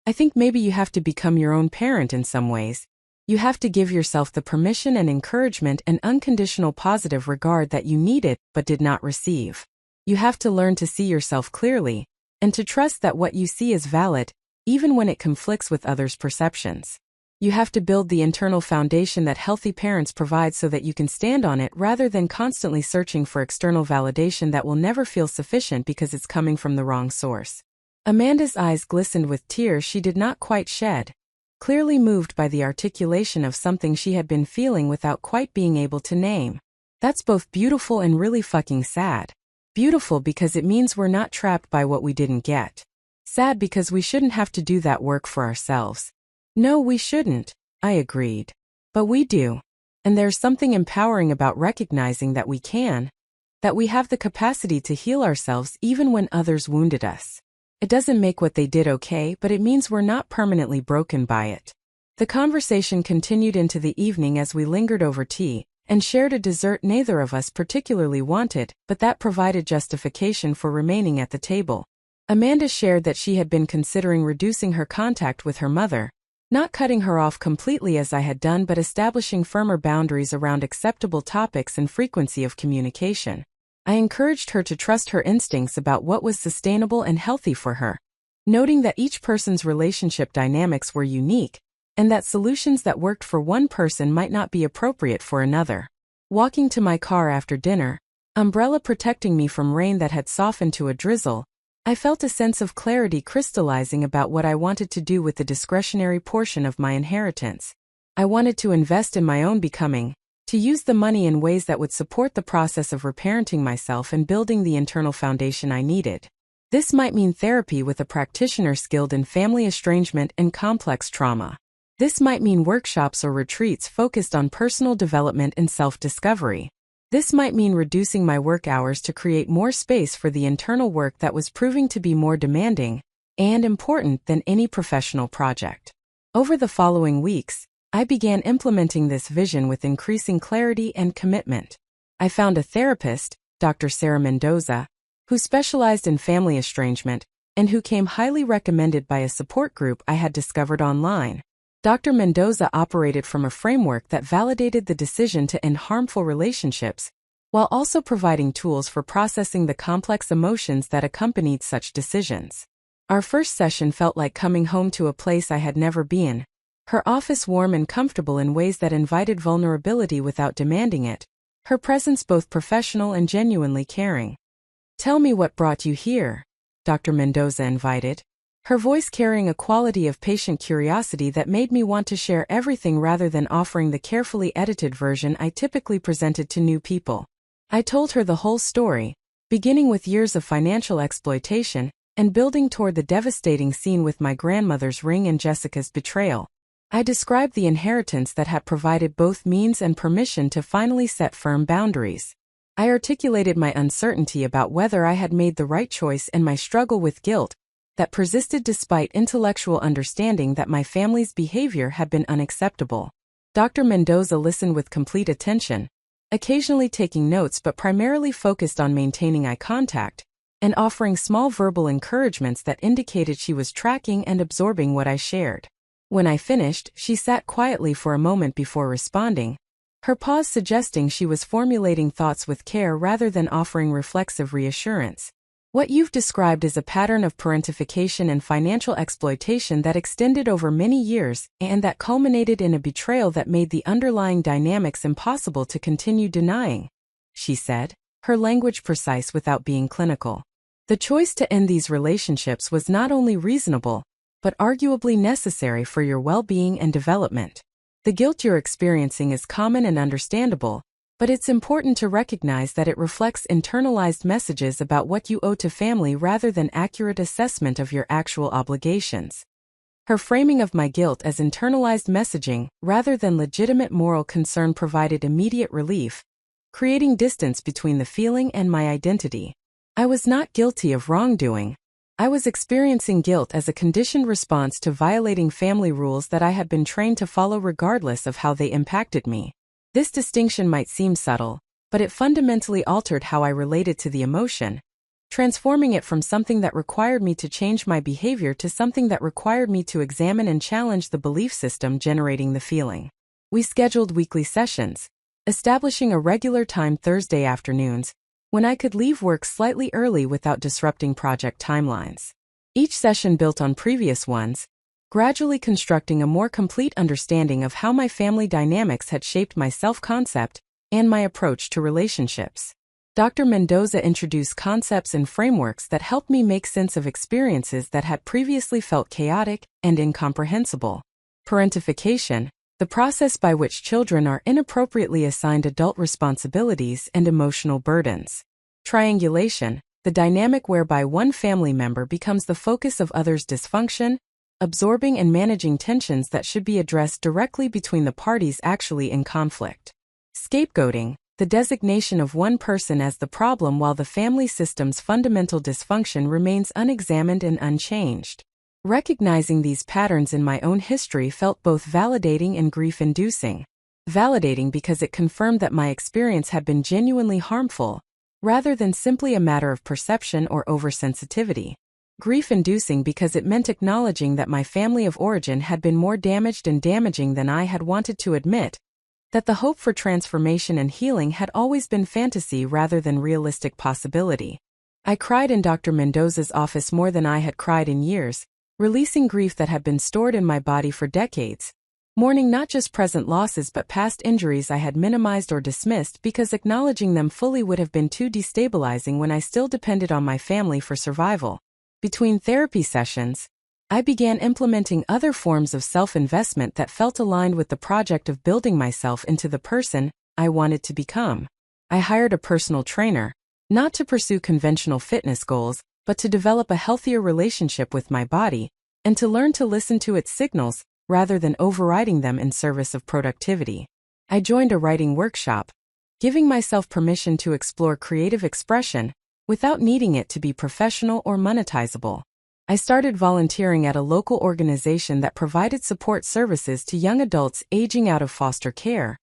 I think maybe you have to become your own parent in some ways. You have to give yourself the permission and encouragement and unconditional positive regard that you needed but did not receive. You have to learn to see yourself clearly, and to trust that what you see is valid, even when it conflicts with others' perceptions. You have to build the internal foundation that healthy parents provide so that you can stand on it rather than constantly searching for external validation that will never feel sufficient because it's coming from the wrong source. Amanda's eyes glistened with tears she did not quite shed, clearly moved by the articulation of something she had been feeling without quite being able to name. That's both beautiful and really fucking sad. Beautiful because it means we're not trapped by what we didn't get. Sad because we shouldn't have to do that work for ourselves. No, we shouldn't, I agreed. But we do. And there's something empowering about recognizing that we can, that we have the capacity to heal ourselves even when others wounded us. It doesn't make what they did okay, but it means we're not permanently broken by it. The conversation continued into the evening as we lingered over tea, and shared a dessert neither of us particularly wanted, but that provided justification for remaining at the table. Amanda shared that she had been considering reducing her contact with her mother, not cutting her off completely as I had done but establishing firmer boundaries around acceptable topics and frequency of communication. I encouraged her to trust her instincts about what was sustainable and healthy for her, noting that each person's relationship dynamics were unique, and that solutions that worked for one person might not be appropriate for another. Walking to my car after dinner, umbrella protecting me from rain that had softened to a drizzle, I felt a sense of clarity crystallizing about what I wanted to do with the discretionary portion of my inheritance. I wanted to invest in my own becoming, to use the money in ways that would support the process of reparenting myself and building the internal foundation I needed. This might mean therapy with a practitioner skilled in family estrangement and complex trauma. This might mean workshops or retreats focused on personal development and self-discovery. This might mean reducing my work hours to create more space for the internal work that was proving to be more demanding and important than any professional project. Over the following weeks, I began implementing this vision with increasing clarity and commitment. I found a therapist, Dr. Sarah Mendoza, who specialized in family estrangement and who came highly recommended by a support group I had discovered online. Dr. Mendoza operated from a framework that validated the decision to end harmful relationships, while also providing tools for processing the complex emotions that accompanied such decisions. Our first session felt like coming home to a place I had never been. Her office warm and comfortable in ways that invited vulnerability without demanding it. Her presence both professional and genuinely caring. "Tell me what brought you here," Dr. Mendoza invited, her voice carrying a quality of patient curiosity that made me want to share everything rather than offering the carefully edited version I typically presented to new people. I told her the whole story, beginning with years of financial exploitation and building toward the devastating scene with my grandmother's ring and Jessica's betrayal. I described the inheritance that had provided both means and permission to finally set firm boundaries. I articulated my uncertainty about whether I had made the right choice and my struggle with guilt that persisted despite intellectual understanding that my family's behavior had been unacceptable. Dr. Mendoza listened with complete attention, occasionally taking notes but primarily focused on maintaining eye contact and offering small verbal encouragements that indicated she was tracking and absorbing what I shared. When I finished, she sat quietly for a moment before responding, her pause suggesting she was formulating thoughts with care rather than offering reflexive reassurance. "What you've described is a pattern of parentification and financial exploitation that extended over many years and that culminated in a betrayal that made the underlying dynamics impossible to continue denying," she said, her language precise without being clinical. "The choice to end these relationships was not only reasonable, but arguably necessary for your well-being and development. The guilt you're experiencing is common and understandable, but it's important to recognize that it reflects internalized messages about what you owe to family rather than accurate assessment of your actual obligations." Her framing of my guilt as internalized messaging rather than legitimate moral concern provided immediate relief, creating distance between the feeling and my identity. I was not guilty of wrongdoing. I was experiencing guilt as a conditioned response to violating family rules that I had been trained to follow regardless of how they impacted me. This distinction might seem subtle, but it fundamentally altered how I related to the emotion, transforming it from something that required me to change my behavior to something that required me to examine and challenge the belief system generating the feeling. We scheduled weekly sessions, establishing a regular time Thursday afternoons, when I could leave work slightly early without disrupting project timelines. Each session built on previous ones, gradually constructing a more complete understanding of how my family dynamics had shaped my self-concept and my approach to relationships. Dr. Mendoza introduced concepts and frameworks that helped me make sense of experiences that had previously felt chaotic and incomprehensible. Parentification, the process by which children are inappropriately assigned adult responsibilities and emotional burdens. Triangulation, the dynamic whereby one family member becomes the focus of others' dysfunction, absorbing and managing tensions that should be addressed directly between the parties actually in conflict. Scapegoating, the designation of one person as the problem while the family system's fundamental dysfunction remains unexamined and unchanged. Recognizing these patterns in my own history felt both validating and grief-inducing. Validating because it confirmed that my experience had been genuinely harmful, rather than simply a matter of perception or oversensitivity. Grief-inducing because it meant acknowledging that my family of origin had been more damaged and damaging than I had wanted to admit, that the hope for transformation and healing had always been fantasy rather than realistic possibility. I cried in Dr. Mendoza's office more than I had cried in years, releasing grief that had been stored in my body for decades, mourning not just present losses but past injuries I had minimized or dismissed because acknowledging them fully would have been too destabilizing when I still depended on my family for survival. Between therapy sessions, I began implementing other forms of self-investment that felt aligned with the project of building myself into the person I wanted to become. I hired a personal trainer, not to pursue conventional fitness goals, but to develop a healthier relationship with my body, and to learn to listen to its signals rather than overriding them in service of productivity. I joined a writing workshop, giving myself permission to explore creative expression without needing it to be professional or monetizable. I started volunteering at a local organization that provided support services to young adults aging out of foster care,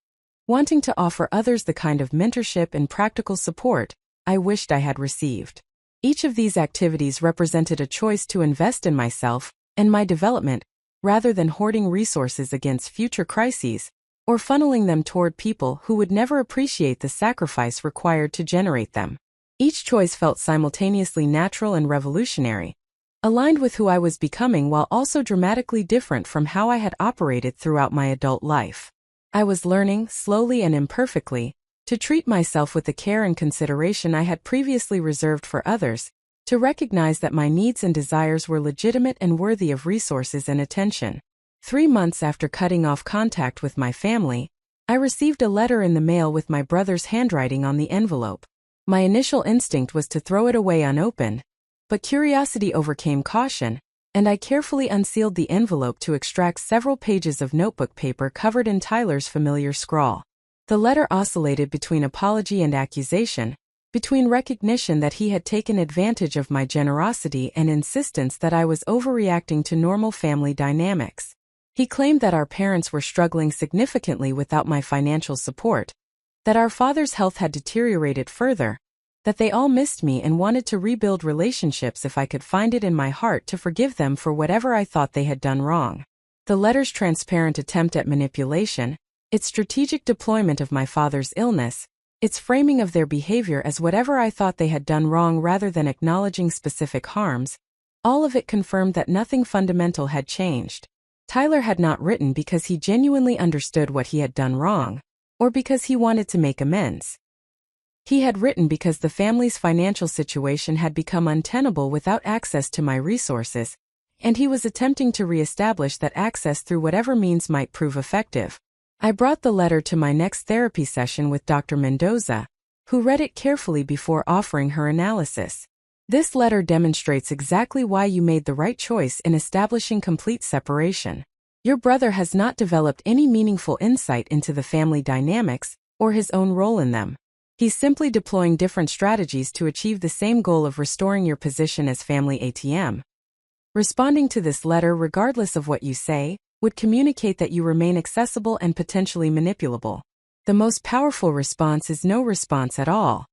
wanting to offer others the kind of mentorship and practical support I wished I had received. Each of these activities represented a choice to invest in myself and my development, rather than hoarding resources against future crises or funneling them toward people who would never appreciate the sacrifice required to generate them. Each choice felt simultaneously natural and revolutionary, aligned with who I was becoming while also dramatically different from how I had operated throughout my adult life. I was learning, slowly and imperfectly, to treat myself with the care and consideration I had previously reserved for others, to recognize that my needs and desires were legitimate and worthy of resources and attention. 3 months after cutting off contact with my family, I received a letter in the mail with my brother's handwriting on the envelope. My initial instinct was to throw it away unopened, but curiosity overcame caution, and I carefully unsealed the envelope to extract several pages of notebook paper covered in Tyler's familiar scrawl. The letter oscillated between apology and accusation, between recognition that he had taken advantage of my generosity and insistence that I was overreacting to normal family dynamics. He claimed that our parents were struggling significantly without my financial support, that our father's health had deteriorated further, that they all missed me and wanted to rebuild relationships if I could find it in my heart to forgive them for whatever I thought they had done wrong. The letter's transparent attempt at manipulation, its strategic deployment of my father's illness, its framing of their behavior as whatever I thought they had done wrong rather than acknowledging specific harms, all of it confirmed that nothing fundamental had changed. Tyler had not written because he genuinely understood what he had done wrong, or because he wanted to make amends. He had written because the family's financial situation had become untenable without access to my resources, and he was attempting to reestablish that access through whatever means might prove effective. I brought the letter to my next therapy session with Dr. Mendoza, who read it carefully before offering her analysis. This letter demonstrates exactly why you made the right choice in establishing complete separation. Your brother has not developed any meaningful insight into the family dynamics or his own role in them. He's simply deploying different strategies to achieve the same goal of restoring your position as family ATM. Responding to this letter, regardless of what you say, would communicate that you remain accessible and potentially manipulable. The most powerful response is no response at all.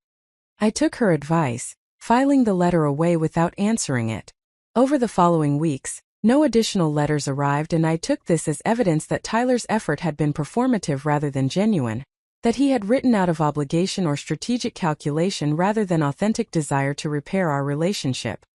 I took her advice, filing the letter away without answering it. Over the following weeks, no additional letters arrived, and I took this as evidence that Tyler's effort had been performative rather than genuine, that he had written out of obligation or strategic calculation rather than authentic desire to repair our relationship.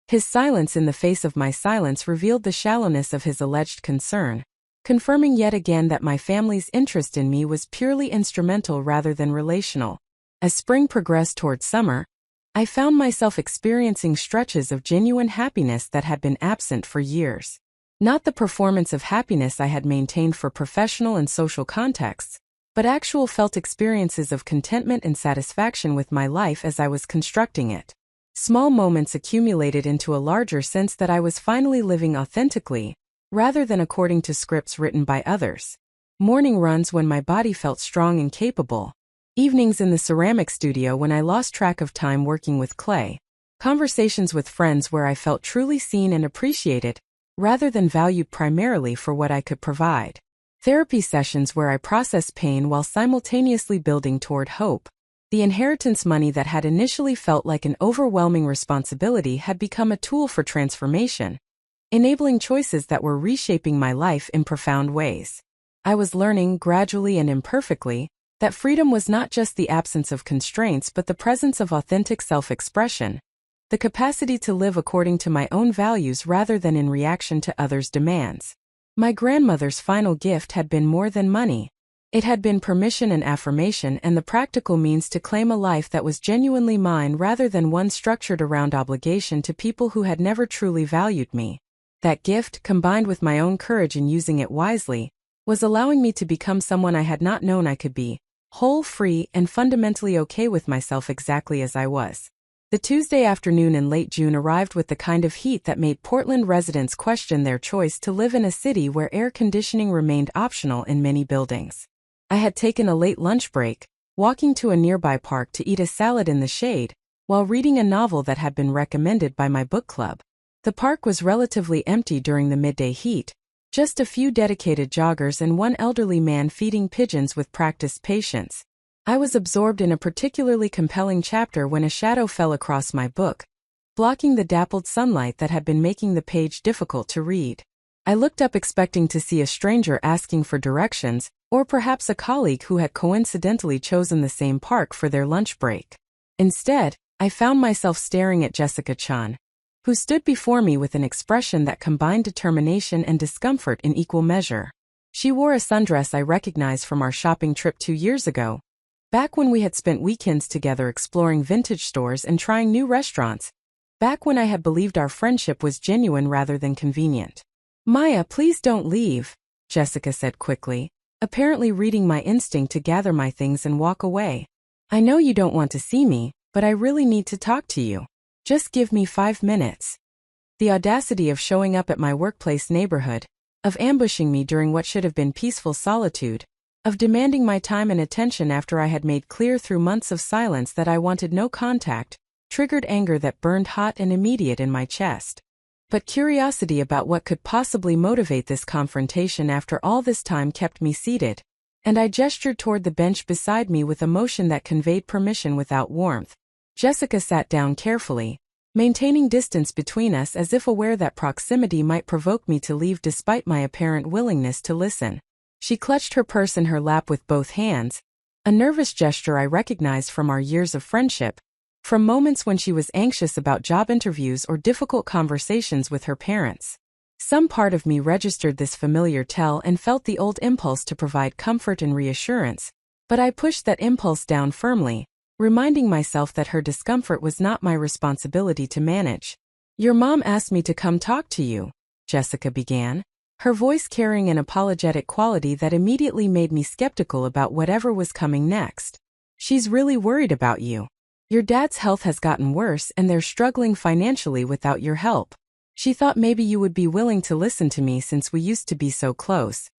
His silence in the face of my silence revealed the shallowness of his alleged concern, confirming yet again that my family's interest in me was purely instrumental rather than relational. As spring progressed toward summer, I found myself experiencing stretches of genuine happiness that had been absent for years. Not the performance of happiness I had maintained for professional and social contexts, but actual felt experiences of contentment and satisfaction with my life as I was constructing it. Small moments accumulated into a larger sense that I was finally living authentically, rather than according to scripts written by others. Morning runs when my body felt strong and capable. Evenings in the ceramic studio when I lost track of time working with clay. Conversations with friends where I felt truly seen and appreciated, rather than valued primarily for what I could provide. Therapy sessions where I processed pain while simultaneously building toward hope. The inheritance money that had initially felt like an overwhelming responsibility had become a tool for transformation, enabling choices that were reshaping my life in profound ways. I was learning, gradually and imperfectly, that freedom was not just the absence of constraints but the presence of authentic self-expression, the capacity to live according to my own values rather than in reaction to others' demands. My grandmother's final gift had been more than money. It had been permission and affirmation and the practical means to claim a life that was genuinely mine rather than one structured around obligation to people who had never truly valued me. That gift, combined with my own courage in using it wisely, was allowing me to become someone I had not known I could be, whole, free, and fundamentally okay with myself exactly as I was. The Tuesday afternoon in late June arrived with the kind of heat that made Portland residents question their choice to live in a city where air conditioning remained optional in many buildings. I had taken a late lunch break, walking to a nearby park to eat a salad in the shade, while reading a novel that had been recommended by my book club. The park was relatively empty during the midday heat, just a few dedicated joggers and one elderly man feeding pigeons with practiced patience. I was absorbed in a particularly compelling chapter when a shadow fell across my book, blocking the dappled sunlight that had been making the page difficult to read. I looked up expecting to see a stranger asking for directions, or perhaps a colleague who had coincidentally chosen the same park for their lunch break. Instead, I found myself staring at Jessica Chan, who stood before me with an expression that combined determination and discomfort in equal measure. She wore a sundress I recognized from our shopping trip 2 years ago, back when we had spent weekends together exploring vintage stores and trying new restaurants, back when I had believed our friendship was genuine rather than convenient. "Maya, please don't leave," Jessica said quickly, apparently reading my instinct to gather my things and walk away. "I know you don't want to see me, but I really need to talk to you. Just give me 5 minutes." The audacity of showing up at my workplace neighborhood, of ambushing me during what should have been peaceful solitude, of demanding my time and attention after I had made clear through months of silence that I wanted no contact, triggered anger that burned hot and immediate in my chest. But curiosity about what could possibly motivate this confrontation after all this time kept me seated, and I gestured toward the bench beside me with a motion that conveyed permission without warmth. Jessica sat down carefully, maintaining distance between us as if aware that proximity might provoke me to leave despite my apparent willingness to listen. She clutched her purse in her lap with both hands, a nervous gesture I recognized from our years of friendship, from moments when she was anxious about job interviews or difficult conversations with her parents. Some part of me registered this familiar tell and felt the old impulse to provide comfort and reassurance, but I pushed that impulse down firmly, reminding myself that her discomfort was not my responsibility to manage. "Your mom asked me to come talk to you," Jessica began, her voice carrying an apologetic quality that immediately made me skeptical about whatever was coming next. "She's really worried about you. Your dad's health has gotten worse and they're struggling financially without your help. She thought maybe you would be willing to listen to me since we used to be so close."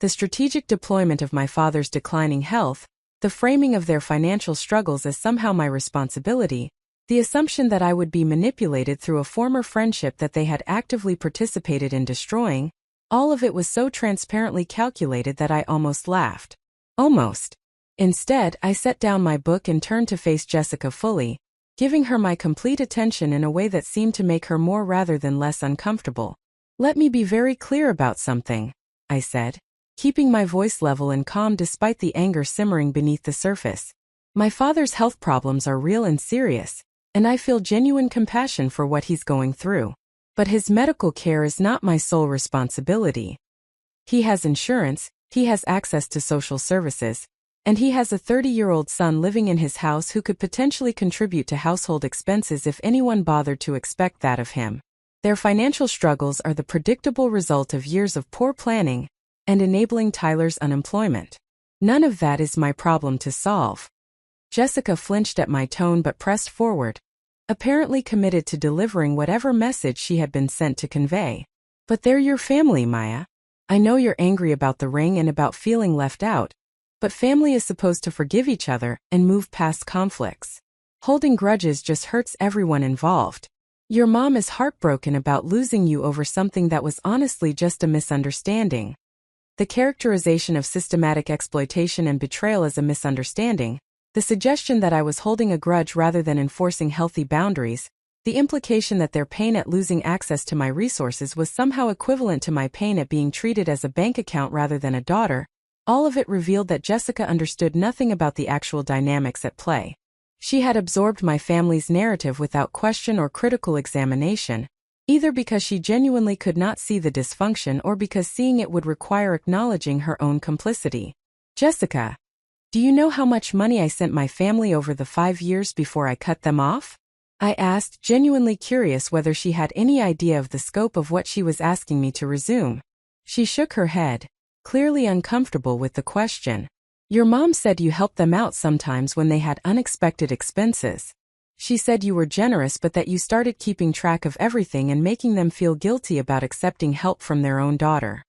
The strategic deployment of my father's declining health, the framing of their financial struggles as somehow my responsibility, the assumption that I would be manipulated through a former friendship that they had actively participated in destroying, all of it was so transparently calculated that I almost laughed. Almost. Instead, I set down my book and turned to face Jessica fully, giving her my complete attention in a way that seemed to make her more rather than less uncomfortable. "Let me be very clear about something," I said, keeping my voice level and calm despite the anger simmering beneath the surface. "My father's health problems are real and serious, and I feel genuine compassion for what he's going through. But his medical care is not my sole responsibility. He has insurance, he has access to social services, and he has a 30-year-old son living in his house who could potentially contribute to household expenses if anyone bothered to expect that of him. Their financial struggles are the predictable result of years of poor planning and enabling Tyler's unemployment. None of that is my problem to solve." Jessica flinched at my tone but pressed forward, apparently committed to delivering whatever message she had been sent to convey. "But they're your family, Maya. I know you're angry about the ring and about feeling left out, but family is supposed to forgive each other and move past conflicts. Holding grudges just hurts everyone involved. Your mom is heartbroken about losing you over something that was honestly just a misunderstanding." The characterization of systematic exploitation and betrayal as a misunderstanding, the suggestion that I was holding a grudge rather than enforcing healthy boundaries, the implication that their pain at losing access to my resources was somehow equivalent to my pain at being treated as a bank account rather than a daughter, all of it revealed that Jessica understood nothing about the actual dynamics at play. She had absorbed my family's narrative without question or critical examination, either because she genuinely could not see the dysfunction or because seeing it would require acknowledging her own complicity. "Jessica, do you know how much money I sent my family over the 5 years before I cut them off?" I asked, genuinely curious whether she had any idea of the scope of what she was asking me to resume. She shook her head, clearly uncomfortable with the question. "Your mom said you helped them out sometimes when they had unexpected expenses." She said you were generous but that you started keeping track of everything and making them feel guilty about accepting help from their own daughter.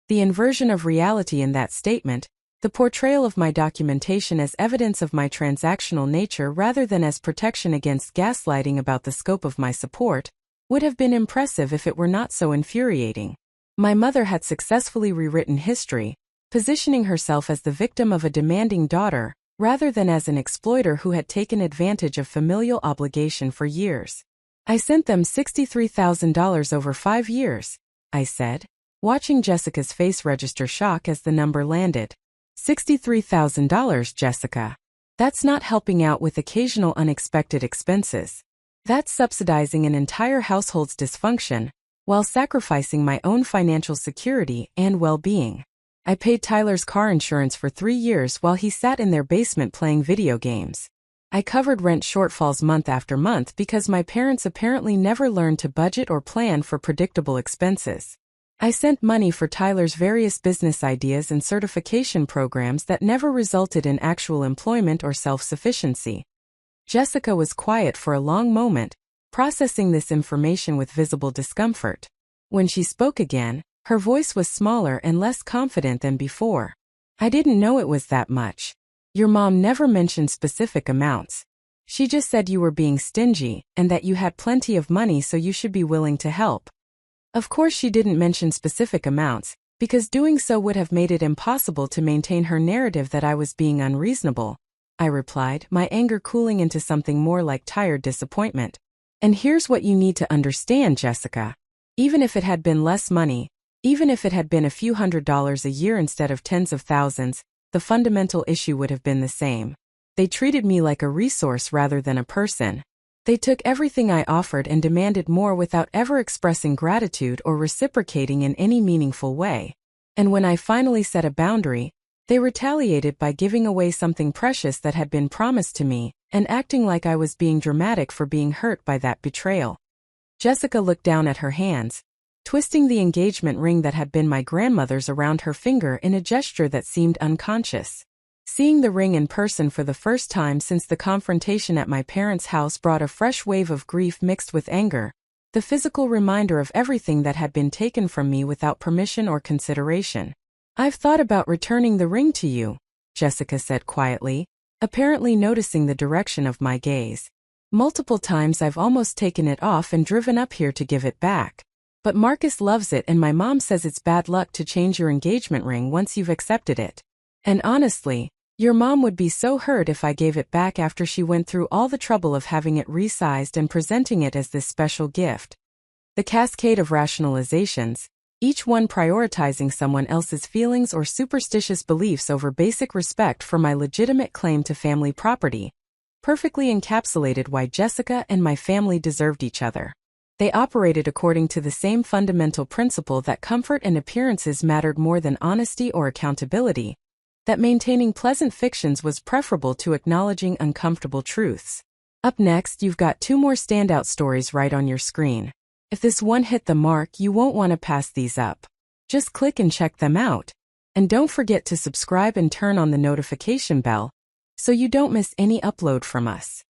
The inversion of reality in that statement, the portrayal of my documentation as evidence of my transactional nature rather than as protection against gaslighting about the scope of my support, would have been impressive if it were not so infuriating. My mother had successfully rewritten history, positioning herself as the victim of a demanding daughter, rather than as an exploiter who had taken advantage of familial obligation for years. I sent them $63,000 over 5 years, I said, watching Jessica's face register shock as the number landed. $63,000, Jessica. That's not helping out with occasional unexpected expenses. That's subsidizing an entire household's dysfunction, while sacrificing my own financial security and well-being. I paid Tyler's car insurance for 3 years while he sat in their basement playing video games. I covered rent shortfalls month after month because my parents apparently never learned to budget or plan for predictable expenses. I sent money for Tyler's various business ideas and certification programs that never resulted in actual employment or self-sufficiency. Jessica was quiet for a long moment, processing this information with visible discomfort. When she spoke again, her voice was smaller and less confident than before. I didn't know it was that much. Your mom never mentioned specific amounts. She just said you were being stingy and that you had plenty of money so you should be willing to help. Of course she didn't mention specific amounts, because doing so would have made it impossible to maintain her narrative that I was being unreasonable, I replied, my anger cooling into something more like tired disappointment. And here's what you need to understand, Jessica. Even if it had been less money, even if it had been a few $100s a year instead of tens of thousands, the fundamental issue would have been the same. They treated me like a resource rather than a person. They took everything I offered and demanded more without ever expressing gratitude or reciprocating in any meaningful way. And when I finally set a boundary, they retaliated by giving away something precious that had been promised to me, and acting like I was being dramatic for being hurt by that betrayal. Jessica looked down at her hands, twisting the engagement ring that had been my grandmother's around her finger in a gesture that seemed unconscious. Seeing the ring in person for the first time since the confrontation at my parents' house brought a fresh wave of grief mixed with anger, the physical reminder of everything that had been taken from me without permission or consideration. I've thought about returning the ring to you, Jessica said quietly, apparently noticing the direction of my gaze. Multiple times I've almost taken it off and driven up here to give it back. But Marcus loves it and my mom says it's bad luck to change your engagement ring once you've accepted it. And honestly, your mom would be so hurt if I gave it back after she went through all the trouble of having it resized and presenting it as this special gift. The cascade of rationalizations, each one prioritizing someone else's feelings or superstitious beliefs over basic respect for my legitimate claim to family property, perfectly encapsulated why Jessica and my family deserved each other. They operated according to the same fundamental principle that comfort and appearances mattered more than honesty or accountability, that maintaining pleasant fictions was preferable to acknowledging uncomfortable truths. Up next, you've got 2 more standout stories right on your screen. If this one hit the mark, you won't want to pass these up. Just click and check them out. And don't forget to subscribe and turn on the notification bell, so you don't miss any upload from us.